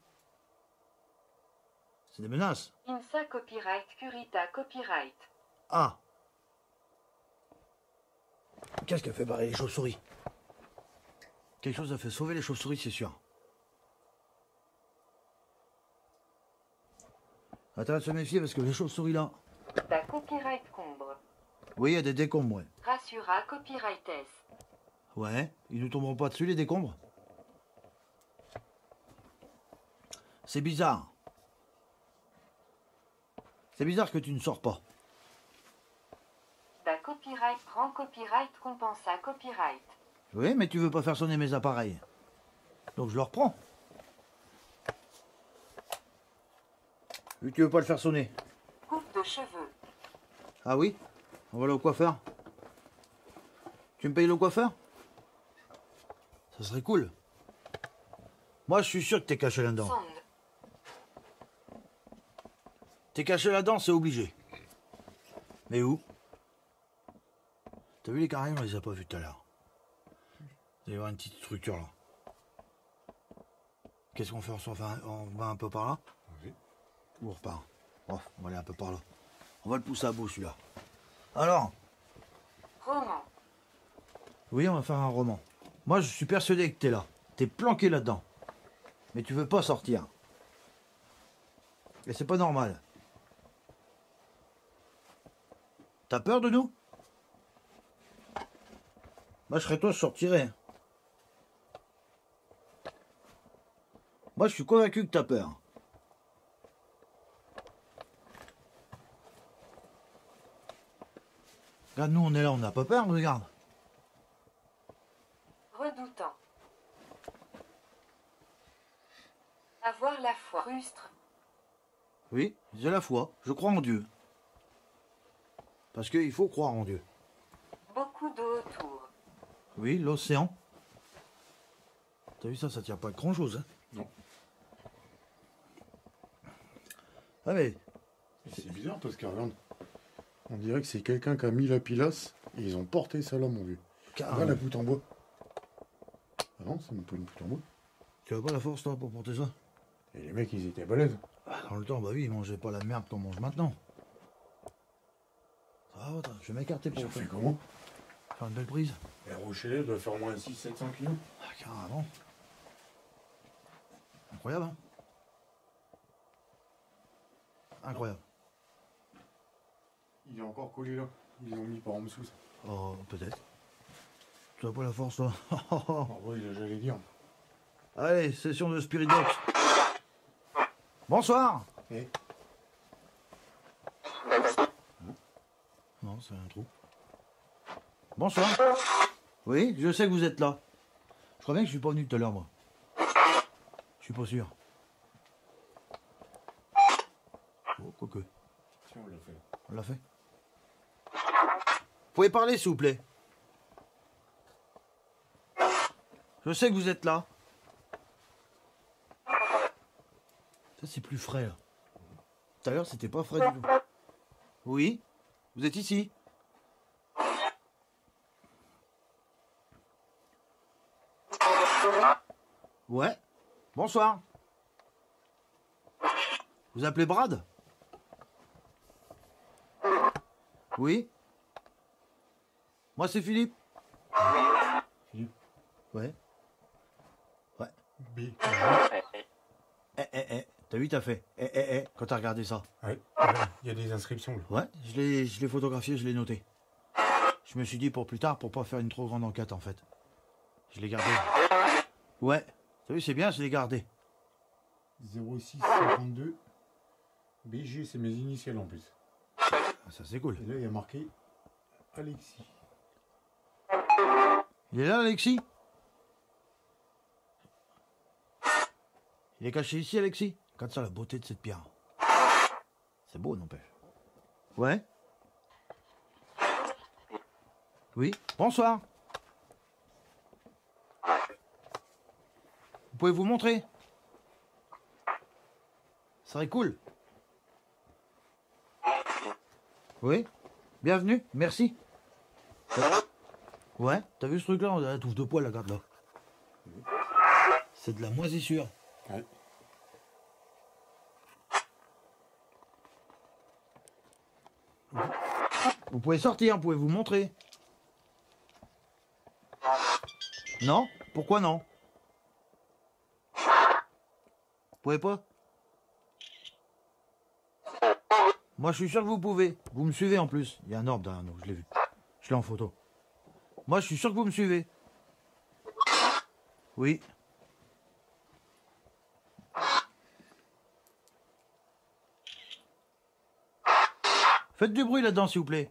S1: C'est des menaces.
S3: Insa Copyright Curita Copyright.
S1: Ah. Qu'est-ce qui a fait barrer les chauves-souris? Quelque chose a fait sauver les chauves-souris, c'est sûr. Intérêt de se méfier parce que les chauves-souris là...
S3: Ta copyright combre.
S1: Oui, il y a des décombres, ouais.
S3: Rassura Copyrightess.
S1: Ouais, ils nous tomberont pas dessus, les décombres? C'est bizarre. C'est bizarre que tu ne sors pas.
S3: Ta copyright prend copyright compensa copyright.
S1: Oui, mais tu veux pas faire sonner mes appareils. Donc je le reprends. Vu que tu veux pas le faire sonner.
S3: Coupe de cheveux.
S1: Ah oui? On va aller au coiffeur. Tu me payes le coiffeur? Ça serait cool. Moi, je suis sûr que t'es caché là-dedans.
S3: Sonde.
S1: T'es caché là-dedans, c'est obligé. Mais où? T'as vu les carrés? On les a pas vus tout à l'heure. Il va y avoir une petite structure là. Qu'est-ce qu'on fait? On va un peu par là?
S2: Oui.
S1: Ou on repart? Oh, on va aller un peu par là. On va le pousser à bout celui-là. Alors?
S3: Roman.
S1: Oui, on va faire un roman. Moi, je suis persuadé que t'es là. T'es planqué là-dedans. Mais tu veux pas sortir. Et c'est pas normal. T'as peur de nous? Moi, je serais toi, je sortirais. Moi, je suis convaincu que t'as peur. Regarde, nous, on est là, on n'a pas peur, regarde.
S3: Redoutant. Avoir la foi. Rustre.
S1: Oui, j'ai la foi. Je crois en Dieu. Parce qu'il faut croire en Dieu.
S3: Beaucoup d'eau autour.
S1: Oui, l'océan. T'as vu ça, ça tient pas de grand-chose, hein?
S2: Non.
S1: Ah mais,
S2: C'est bizarre parce que regarde, on dirait que c'est quelqu'un qui a mis la pilasse et ils ont porté ça là, mon vieux. Regarde la poutre en bois. Ah non, c'est même pas une poutre en bois.
S1: tu as pas la force, toi, pour porter ça?
S2: Et les mecs, ils étaient balèzes.
S1: Ah, dans le temps, bah oui, ils mangeaient pas la merde qu'on mange maintenant. Ça va, attends, je vais m'écarter pour
S2: Ça
S1: faire
S2: fait comment?
S1: une belle prise.
S2: Les rochers doivent faire au moins 600-700 kilos.
S1: Ah, carrément. Incroyable, hein? Incroyable.
S2: Il est encore collé là. Ils l'ont mis par en dessous. Ça.
S1: Oh, peut-être. Tu as pas la force, toi?
S2: En vrai, j'allais dire.
S1: Allez, session de Spirit Box. Bonsoir.
S2: Et
S1: Non, c'est un trou. Bonsoir. Oui, je sais que vous êtes là. Je crois bien que je suis pas venu tout à l'heure, moi. Je suis pas sûr. Oh, quoique.
S2: tiens, on l'a fait.
S1: On l'a fait. Vous pouvez parler, s'il vous plaît? Je sais que vous êtes là. Ça, c'est plus frais, là. Tout à l'heure, c'était pas frais du tout. Oui? Vous êtes ici? Ouais. Bonsoir. Vous appelez Brad? Oui? Moi, c'est Philippe.
S2: Philippe.
S1: Ouais. Ouais.
S2: B.
S1: T'as vu, t'as fait quand t'as regardé ça.
S2: Ouais, il y a des inscriptions là.
S1: Ouais, je l'ai photographié, je l'ai noté. Je me suis dit pour plus tard, pour pas faire une trop grande enquête en fait. Je l'ai gardé. Ouais, t'as vu, c'est bien, je l'ai gardé.
S2: 0652. BG, c'est mes initiales en plus.
S1: Ah, ça c'est cool.
S2: Et là, il y a marqué Alexis.
S1: Il est là, Alexis? Il est caché ici, Alexis? Regarde ça, la beauté de cette pierre. C'est beau, n'empêche. Ouais? Oui, bonsoir. Vous pouvez vous montrer? Ça serait cool. Oui, bienvenue, merci. Ouais, t'as vu ce truc-là? On a la touffe de poil, la garde là. C'est de la moisissure.
S2: Ouais.
S1: Vous pouvez sortir, vous pouvez vous montrer. Non? Pourquoi non? Vous pouvez pas? Moi je suis sûr que vous pouvez. Vous me suivez en plus. Il y a un ordre derrière nous, je l'ai vu. Je l'ai en photo. Moi je suis sûr que vous me suivez. Oui. Faites du bruit là-dedans s'il vous plaît.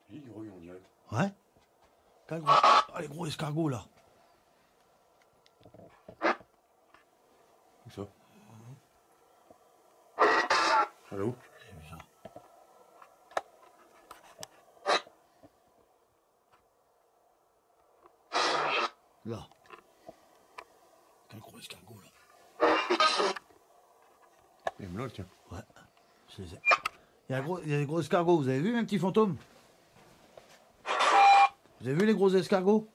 S2: Il grouille en direct.
S1: Ouais. Ah, les gros escargots là.
S2: Où ça? Allô?
S1: Là. Quel gros escargot là.
S2: Même là, tiens.
S1: Ouais. Je les ai. Il y a des gros escargots. Vous avez vu mes petits fantômes? Vous avez vu les gros escargots?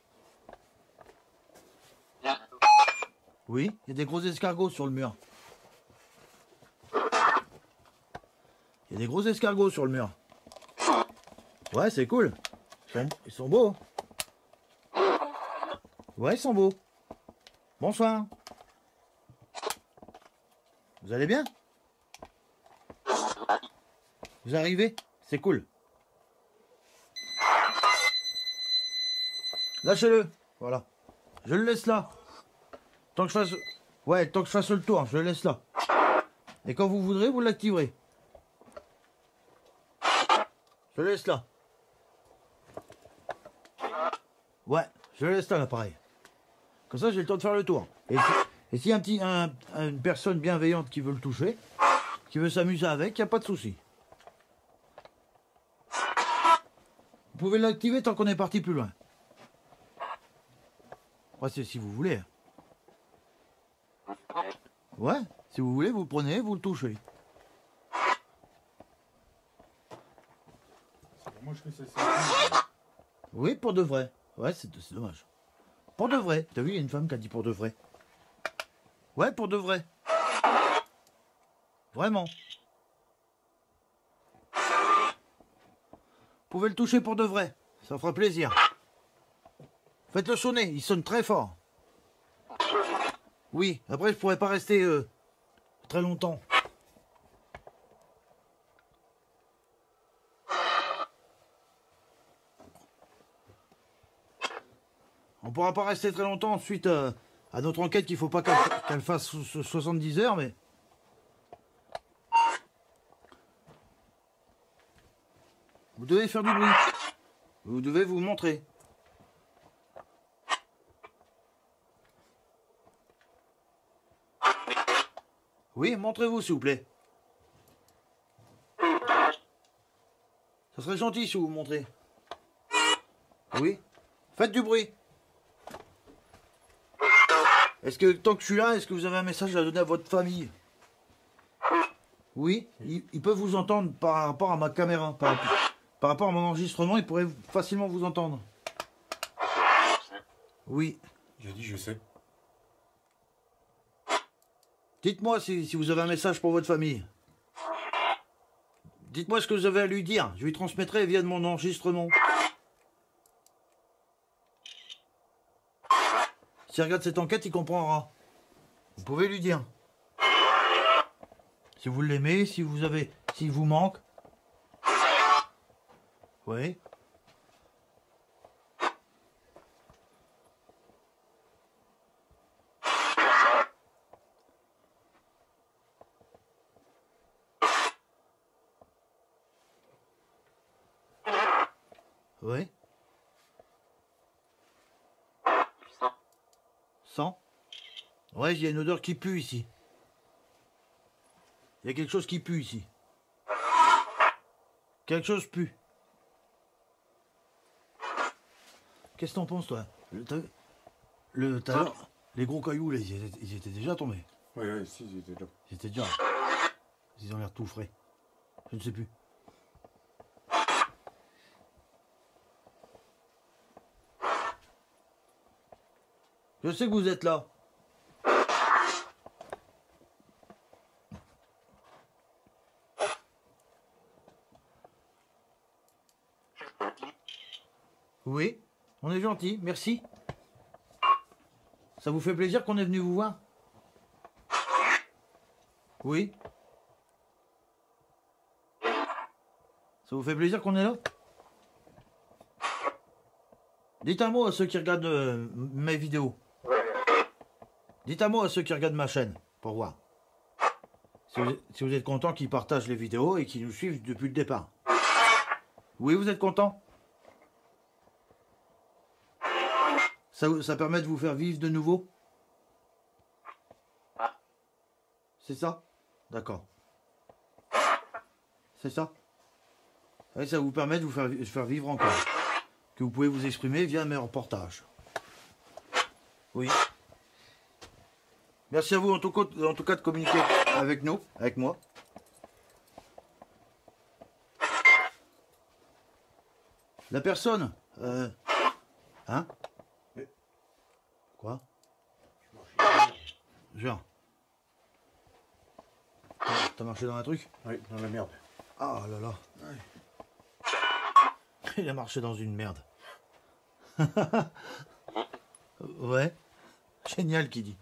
S1: Oui, il y a des gros escargots sur le mur. Il y a des gros escargots sur le mur. Ouais, c'est cool. Ils sont beaux. Ouais, ils sont beaux. Bonsoir. Vous allez bien? Vous arrivez? C'est cool. Lâchez-le. Voilà. Je le laisse là. Tant que je fasse... Ouais, tant que je fasse le tour, je le laisse là. Et quand vous voudrez, vous l'activerez. Je le laisse là. Ouais, je le laisse là l'appareil. Comme ça, j'ai le temps de faire le tour. Et s'il y a une personne bienveillante qui veut le toucher, qui veut s'amuser avec, il n'y a pas de souci. Vous pouvez l'activer tant qu'on est parti plus loin. Ouais, c'est si vous voulez. Ouais, si vous voulez, vous le prenez, vous le touchez.
S2: Moi, je fais ça.
S1: Oui, pour de vrai. Ouais, c'est dommage. Pour de vrai. T'as vu, il y a une femme qui a dit pour de vrai. Ouais, pour de vrai. Vraiment. Vous pouvez le toucher pour de vrai. Ça fera plaisir. Faites-le sonner, il sonne très fort. Oui, après je pourrais pas rester très longtemps. On pourra pas rester très longtemps suite à notre enquête qu'il faut pas qu'elle fasse 70 heures, mais... Vous devez faire du bruit. Vous devez vous montrer. Oui, montrez-vous s'il vous plaît. Ça serait gentil si vous vous montrez. Oui. Faites du bruit. Est-ce que tant que je suis là, est-ce que vous avez un message à donner à votre famille? Oui, ils peuvent vous entendre par rapport à ma caméra. Par rapport à mon enregistrement, ils pourraient facilement vous entendre. Oui.
S2: J'ai dit je sais.
S1: Dites-moi si vous avez un message pour votre famille. Dites-moi ce que vous avez à lui dire. Je lui transmettrai via mon enregistrement. S'il regarde cette enquête, il comprendra. Vous pouvez lui dire. Si vous l'aimez, s'il vous manque. Oui. Oui. 100. Ouais, il y a une odeur qui pue ici. Il y a quelque chose qui pue ici. Quelque chose pue. Qu'est-ce que t'en penses, toi? Tout à l'heure, les gros cailloux, là, ils étaient déjà tombés.
S2: Oui, si, ils étaient là.
S1: Ils étaient déjà. Ils ont l'air tout frais. Je ne sais plus. Je sais que vous êtes là. Oui, on est gentil, merci. Ça vous fait plaisir qu'on est venu vous voir? Oui. Ça vous fait plaisir qu'on est là? Dites un mot à ceux qui regardent mes vidéos. Dites un mot à ceux qui regardent ma chaîne, pour voir. Si vous êtes content qu'ils partagent les vidéos et qu'ils nous suivent depuis le départ. Oui, vous êtes content? Ça permet de vous faire vivre de nouveau? C'est ça? D'accord. C'est ça? Et ça vous permet de vous faire vivre encore. Que vous pouvez vous exprimer via mes reportages. Oui. Merci à vous en tout cas de communiquer avec nous, avec moi. La personne, hein? Quoi? Genre. T'as marché dans un truc?
S2: Oui, dans la merde.
S1: Ah là là. Il a marché dans une merde. Ouais. Génial qui dit.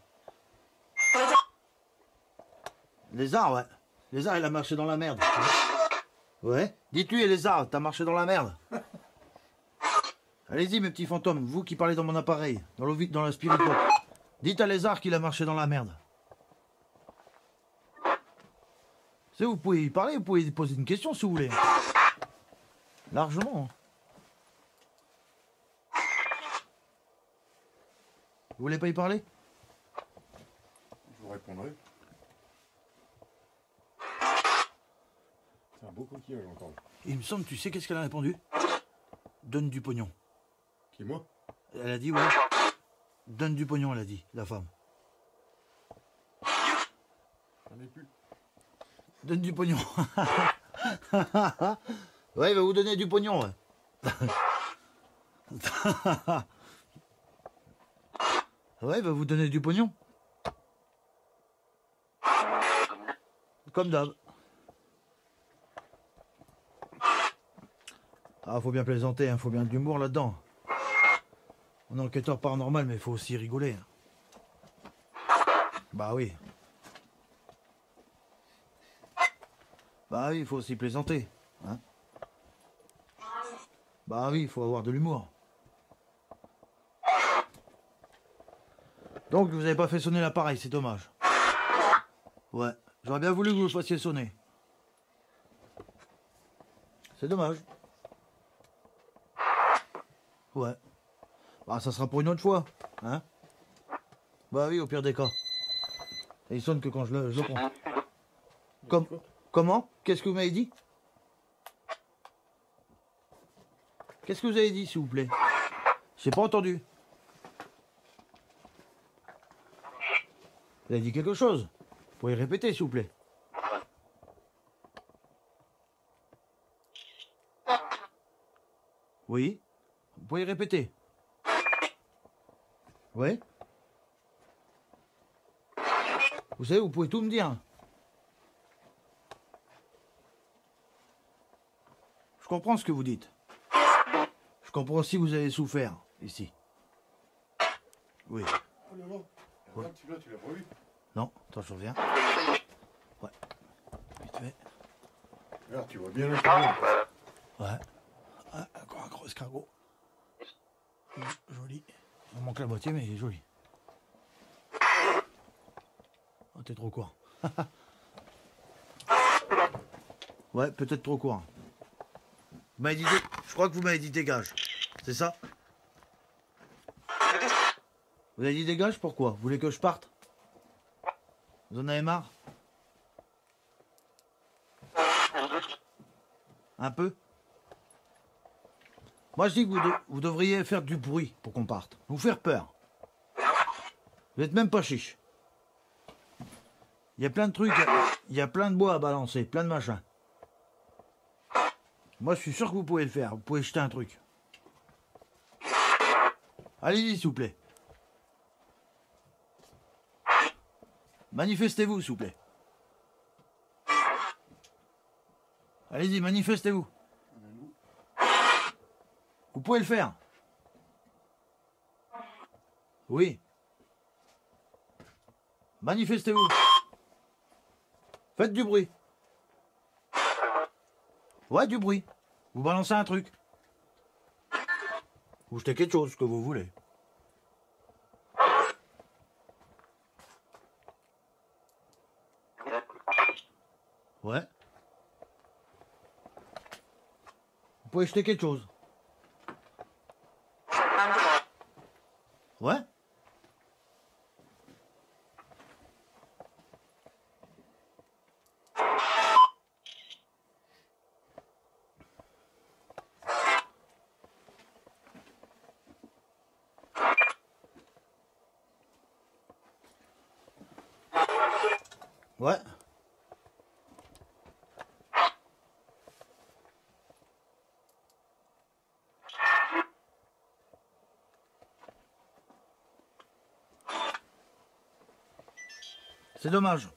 S1: Lézard, ouais. Lézard, il a marché dans la merde. Ouais. Dites-lui, Lézard, t'as marché dans la merde. Allez-y, mes petits fantômes, vous qui parlez dans mon appareil, dans la spirit box. Dites à Lézard qu'il a marché dans la merde. Vous pouvez y parler, vous pouvez y poser une question si vous voulez. Largement. Vous voulez pas y parler?
S2: Je vous répondrai. C'est un beau coquillage encore.
S1: Il me semble, tu sais qu'est-ce qu'elle a répondu? Donne du pognon.
S2: Qui, moi?
S1: Elle a dit ouais. Donne du pognon, elle a dit, la femme.
S2: J'en ai plus.
S1: Donne du pognon. Ouais, il va vous donner du pognon, ouais. Ouais, il va vous donner du pognon. Comme d'hab. Ah, faut bien plaisanter, hein, faut bien de l'humour là-dedans. On est enquêteur paranormal, mais il faut aussi rigoler. Bah oui. Bah oui, il faut aussi plaisanter. Hein. Bah oui, il faut avoir de l'humour. Donc, vous n'avez pas fait sonner l'appareil, c'est dommage. Ouais, j'aurais bien voulu que vous le fassiez sonner. C'est dommage. Ouais. Bah, ça sera pour une autre fois. Hein? Bah oui, au pire des cas. Et il sonne que quand je le prends. Comment? Qu'est-ce que vous m'avez dit? Qu'est-ce que vous avez dit, s'il vous plaît? J'ai pas entendu. Vous avez dit quelque chose? Vous pouvez répéter, s'il vous plaît. Oui? Vous pouvez répéter? Oui? Vous savez, vous pouvez tout me dire. Je comprends ce que vous dites. Je comprends aussi que vous avez souffert, ici. Oui.
S2: Oh là là, regarde, celui-là, tu l'as pas vu?
S1: Non, attends, je reviens. Ouais. Vite fait.
S2: Regarde, tu vois bien le carreau.
S1: Ouais. Ah, encore un gros escargot. Joli. Il manque la moitié, mais il est joli. Oh, t'es trop court. Ouais, peut-être trop court. Je crois que vous m'avez dit dégage. C'est ça? Vous avez dit dégage, pourquoi? Vous voulez que je parte? Vous en avez marre? Un peu. Moi, je dis que vous devriez faire du bruit pour qu'on parte. Vous faire peur. Vous n'êtes même pas chiche. Il y a plein de trucs, il y a plein de bois à balancer, plein de machins. Moi, je suis sûr que vous pouvez le faire. Vous pouvez jeter un truc. Allez-y, s'il vous plaît. Manifestez-vous, s'il vous plaît. Allez-y, manifestez-vous. Vous pouvez le faire. Oui. Manifestez-vous. Faites du bruit. Ouais, du bruit. Vous balancez un truc. Vous jetez quelque chose que vous voulez. Ouais. Vous pouvez jeter quelque chose. Ouais. Ouais. C'est dommage.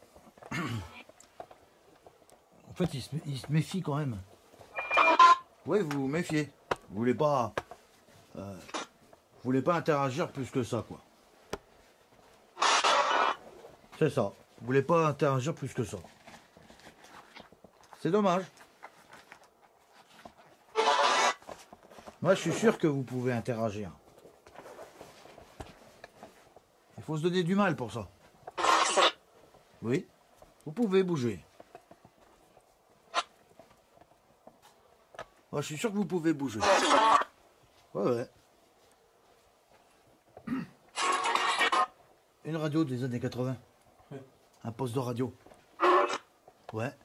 S1: En fait, il se méfie quand même. Oui, vous vous méfiez. Vous voulez pas interagir plus que ça, quoi. C'est ça. Vous voulez pas interagir plus que ça. C'est dommage. Moi, je suis sûr que vous pouvez interagir. Il faut se donner du mal pour ça. Oui, vous pouvez bouger. Moi, je suis sûr que vous pouvez bouger. Ouais. Une radio des années 80. Un poste de radio. Ouais.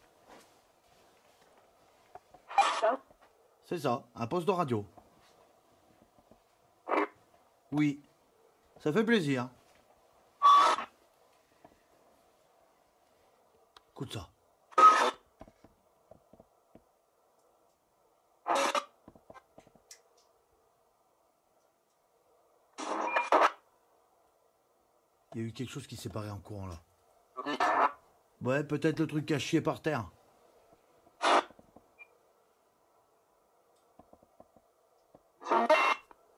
S1: C'est ça, un poste de radio. Oui. Ça fait plaisir. Écoute ça. Il y a eu quelque chose qui s'est barré en courant là. Ouais, peut-être le truc caché par terre.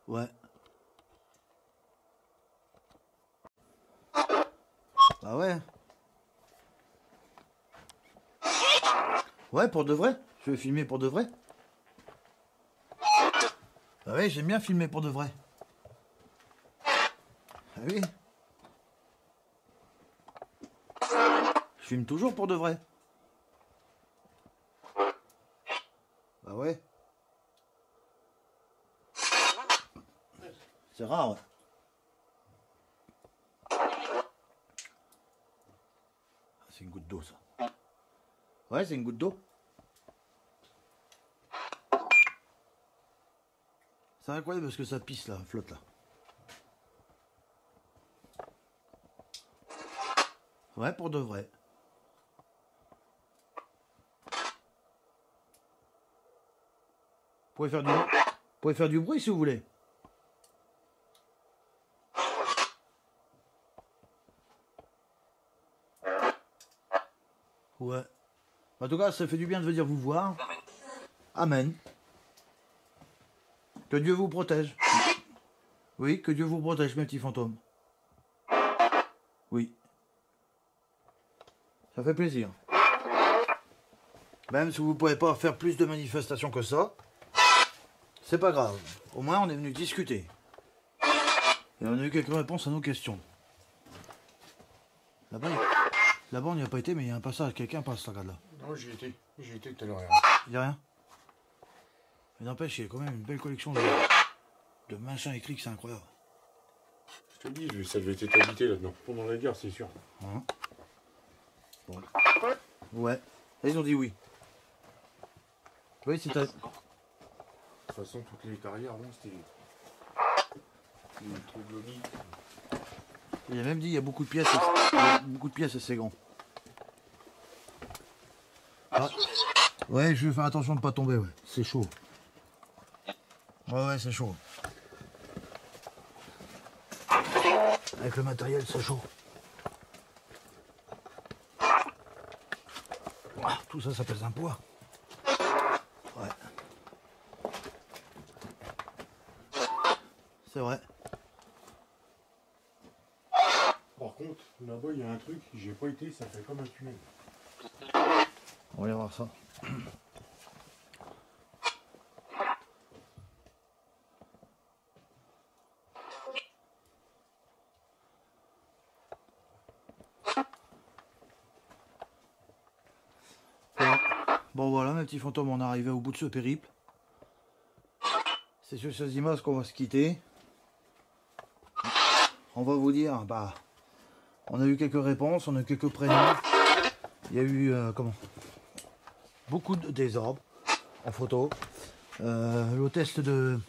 S1: Ouais. Bah ouais. Ouais, pour de vrai. Je vais filmer pour de vrai. Bah ouais, j'aime bien filmer pour de vrai. Ah oui. Je filme toujours pour de vrai. Bah ouais. C'est rare, ouais. C'est une goutte d'eau, ça. Ouais, c'est une goutte d'eau. C'est incroyable parce que ça pisse là, flotte là. Ouais, pour de vrai. Vous pouvez faire du bruit si vous voulez. Ouais. En tout cas, ça fait du bien de venir vous voir. Amen. Que Dieu vous protège. Oui, que Dieu vous protège, mes petits fantômes. Oui. Ça fait plaisir. Même si vous ne pouvez pas faire plus de manifestations que ça, c'est pas grave. Au moins, on est venu discuter. Et on a eu quelques réponses à nos questions. Là-bas, on n'y a pas été, mais il y a un passage. Quelqu'un passe, regarde là.
S2: Non, j'y étais. J'y étais tout à l'heure.
S1: Il n'y a rien. Mais n'empêche, il y a quand même une belle collection de machins écrits que c'est incroyable.
S2: Je te dis, ça devait être habité là-dedans. Pendant la guerre, c'est sûr.
S1: Hein. Bon. Ouais. Et ils ont dit oui. Oui, c'est à...
S2: De toute façon, toutes les carrières, bon, c'était une troglomie.
S1: Il a même dit il y a beaucoup de pièces, et c'est grand. Ah. Ouais, je vais faire attention de ne pas tomber, ouais. C'est chaud. Ouais, c'est chaud. Avec le matériel, c'est chaud. Ah, tout ça, ça pèse un poids. Ouais. C'est vrai.
S2: Par contre, là-bas, il y a un truc, j'ai pas été, ça fait comme un tunnel.
S1: On va aller voir ça. Bon voilà, mes petits fantômes, on est arrivé au bout de ce périple. C'est sur ces images qu'on va se quitter. On va vous dire, bah, on a eu quelques réponses, on a eu quelques prénoms. Il y a eu, beaucoup de désordre en photo. Le test de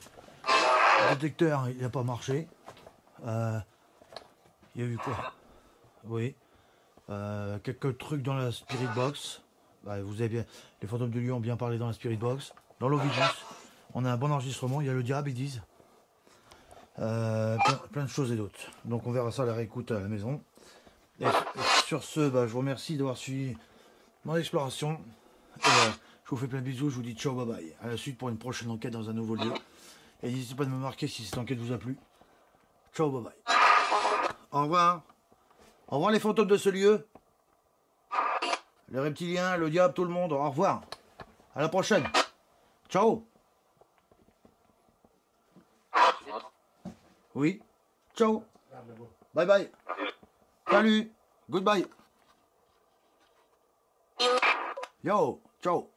S1: détecteur, il n'a pas marché. Il y a eu quoi? Oui. Quelques trucs dans la Spirit Box. Bah, vous avez bien, les fantômes de Lyon ont bien parlé dans la Spirit Box. Dans l'Ovidus, on a un bon enregistrement. Il y a le diable, ils disent. Plein de choses et d'autres. Donc on verra ça à la réécoute à la maison. Et sur ce, bah, je vous remercie d'avoir suivi mon exploration. Et, je vous fais plein de bisous. Je vous dis ciao, bye bye. À la suite pour une prochaine enquête dans un nouveau lieu. Et n'hésitez pas de me marquer si cette enquête vous a plu. Ciao, bye bye. Au revoir. Au revoir les fantômes de ce lieu. Les reptiliens, le diable, tout le monde. Au revoir. À la prochaine. Ciao. Oui. Ciao. Bye bye. Salut. Goodbye. Yo. Ciao.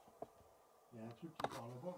S2: Il y a un truc qui parle là-bas.